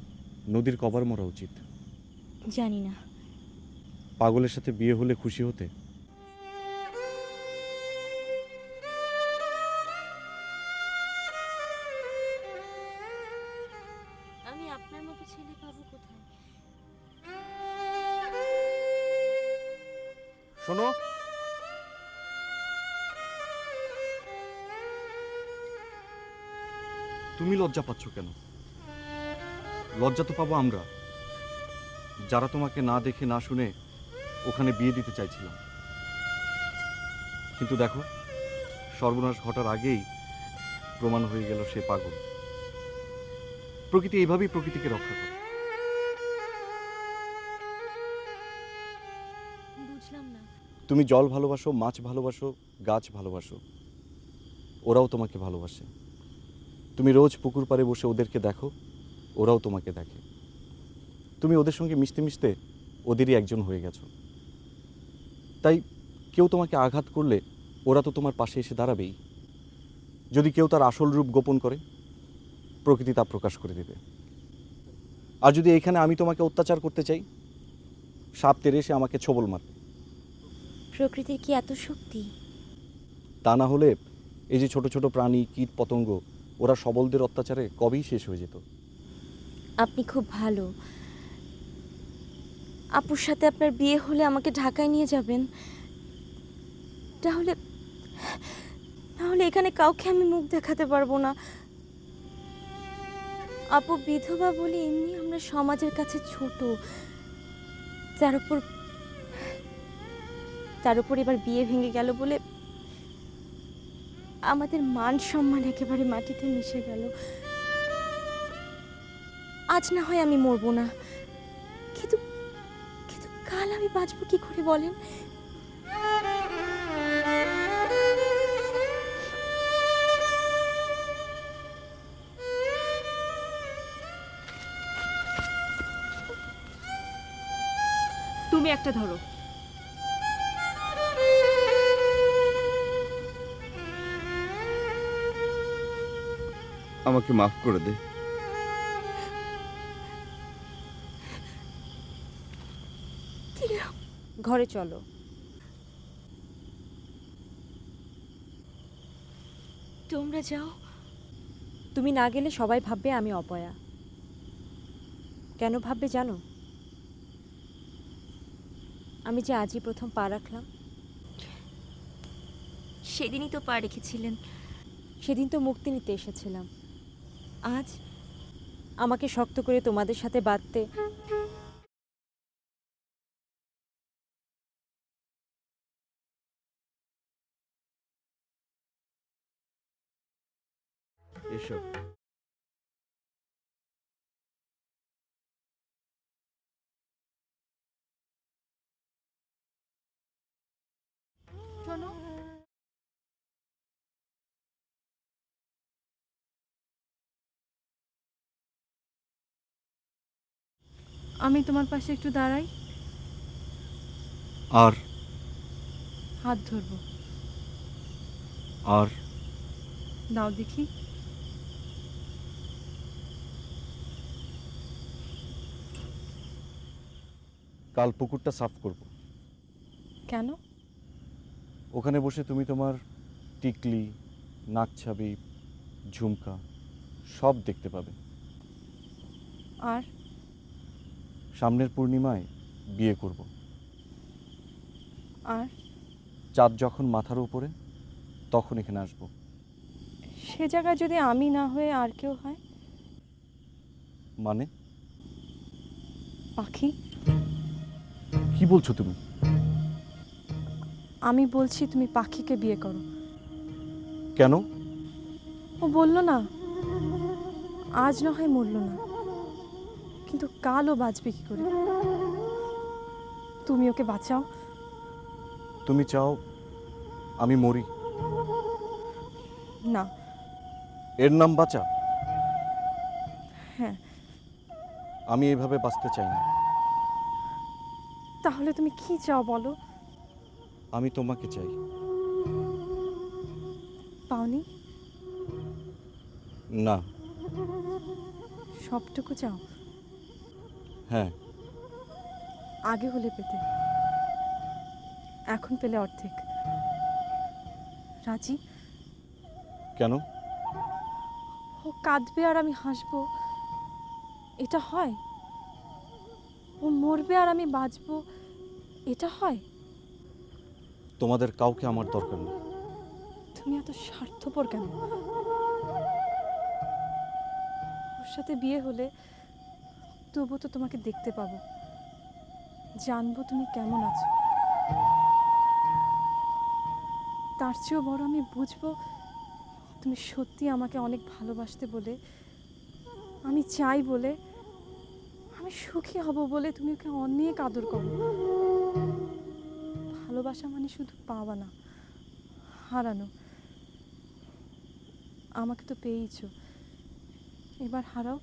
নদীর কবর মরা উচিত। জানি না। পাগলের সাথে বিয়ে হলে খুশি হতে? আমি আপনার মতো ছেলে পাবো কোথায়? শোনো, তুমি লজ্জা পাচ্ছ কেন? লজ্জা তো পাবো আমরা, যারা তোমাকে না দেখে না শুনে ওখানে বিয়ে দিতে চাইছিলাম। কিন্তু দেখো, সর্বনাশ ঘটার আগেই প্রমাণ হয়ে গেল সে পাগল। প্রকৃতি এইভাবেই প্রকৃতিকে রক্ষা করে। বুঝলাম না। তুমি জল ভালোবাসো, মাছ ভালোবাসো, গাছ ভালোবাসো, ওরাও তোমাকে ভালোবাসে। তুমি রোজ পুকুর পাড়ে বসে ওদেরকে দেখো, ওরাও তোমাকে দেখে। তুমি ওদের সঙ্গে মিশতে মিশতে ওদেরই একজন হয়ে গেছো। তাই কেউ তোমাকে আঘাত করলে ওরা তো তোমার পাশে এসে দাঁড়াবেই। যদি কেউ তার আসল রূপ গোপন করে, প্রকৃতি তা প্রকাশ করে দেবে। আর যদি এইখানে আমি তোমাকে অত্যাচার করতে চাই, সাপ তেড়ে এসে আমাকে ছোবল মারবে। প্রকৃতির কি এত শক্তি? তা না হলে এই যে ছোট ছোট প্রাণী, কীট পতঙ্গ, ওরা সবলদের অত্যাচারে কবেই শেষ হয়ে যেত। আপনি খুব ভালো। আপুর সাথে আপনার বিয়ে হলে আমাকে ঢাকায় নিয়ে যাবেন। তাহলে তাহলে এখানে কাউকে আমি মুখ দেখাতে পারবো না। আপু বিধবা বলে এমনি আমরা সমাজের কাছে ছোট, তার উপর এবার বিয়ে ভেঙে গেল বলে আমাদের মান সম্মান একেবারে মাটিতে মিশে গেল। আজ না হয় আমি মরবো না, কিন্তু কিন্তু কাল আমি বাঁচবো কি করে বলেন? তুমি একটা ধরো। আমাকে মাফ করে দে। ঘরে চলো। তোমরা যাও। তুমি না গেলে সবাই ভাববে আমি অপয়া। কেন ভাববে জানো? আমি যে আজই প্রথম পা রাখলাম। সেদিনই তো পা রেখেছিলেন। সেদিন তো মুক্তি নিতে এসেছিলাম। আজ আমাকে শক্ত করে তোমাদের সাথে বাঁধতে এসব শোনো, আমি তোমার পাশে একটু দাঁড়াই, আর হাত ধরবো। আর দাও দেখি। কাল পুকুরটা সাফ করব। কেন? ওখানে বসে তুমি তোমার টিকলি, নাকছাবি, ঝুমকা সব দেখতে পাবে। আর সামনের পূর্ণিমায় বিয়ে করব। আর চাঁদ যখন মাথার উপরে, তখন এখানে আসব। সে জায়গায় যদি আমি না হয়ে আর কেউ হয়? মানে? পাখি। কি বলছো তুমি? আমি বলছি তুমি পাখিকে বিয়ে করো। কেন? ও বললো না, আজ না হয় মরল না, কিন্তু কালও বাঁচবে কি করে? তুমি ওকে বাঁচাও। তুমি চাও আমি মরি? না। এর নাম বাঁচা? হ্যাঁ। আমি এইভাবে বাঁচতে চাই না। তাহলে তুমি কি চাও বলো? আমি তোমাকে চাই। পাওনি? না। সবটুকু চাও? হ্যাঁ। আগে হলে পেতে, এখন পেলে অর্ধেক। রাজি? কেন? ও কাঁদবে আর আমি হাসবো, এটা হয়? ও মরবে আর আমি বাঁচবো, এটা হয়? তোমাদের কাউকে আমার দরকার নেই। তুমি এত স্বার্থপর কেন? কারোর সাথে বিয়ে হলে তবু তো তোমাকে দেখতে পাবো, জানবো তুমি কেমন আছো। তার চেয়েও বড় আমি বুঝবো তুমি সত্যি আমাকে অনেক ভালোবাসতে বলে, আমি চাই বলে, আমি সুখী হব বলে তুমি ওকে অনেক আদর করো। ভালোবাসা মানে শুধু পাওয়া না, হারানো। আমাকে তো পেয়েইছো, এবার হারাও।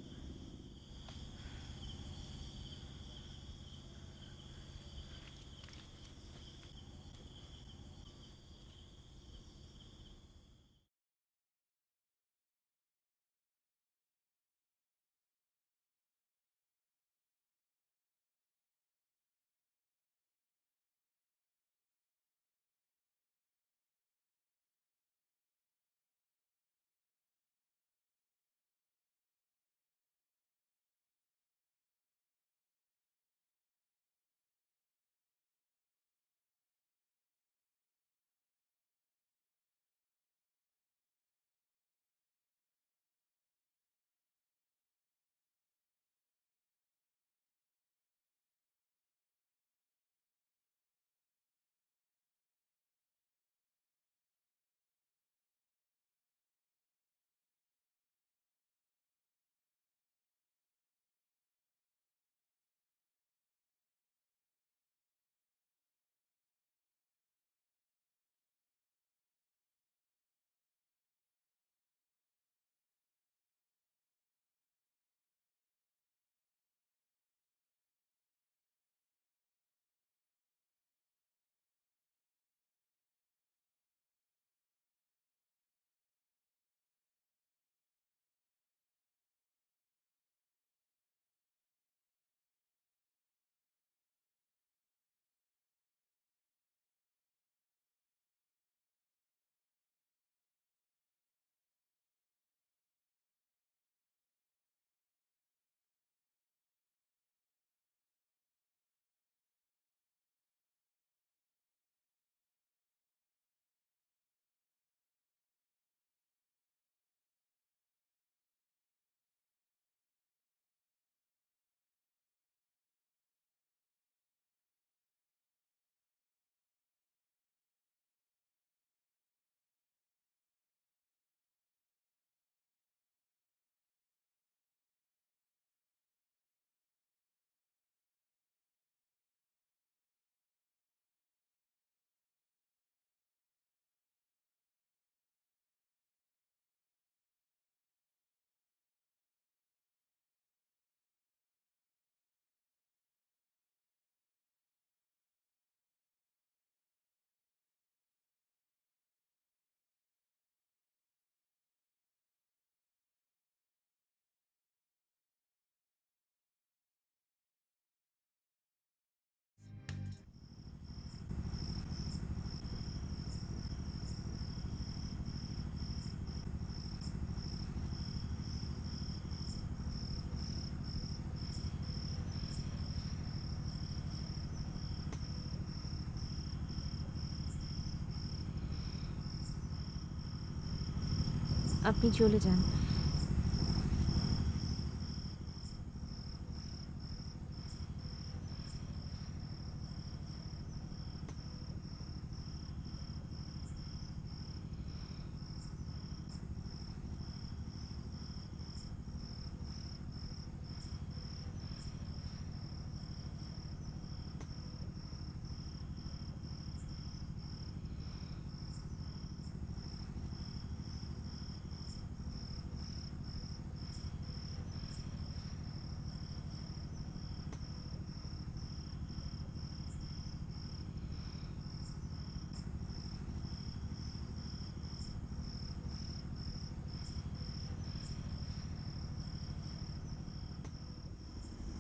আপনি চলে যান।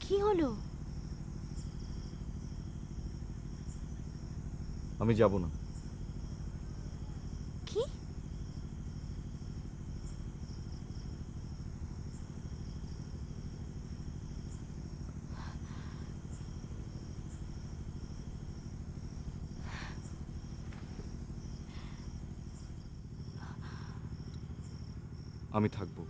কি হলো? আমি যাব না। কি? আমি থাকবো।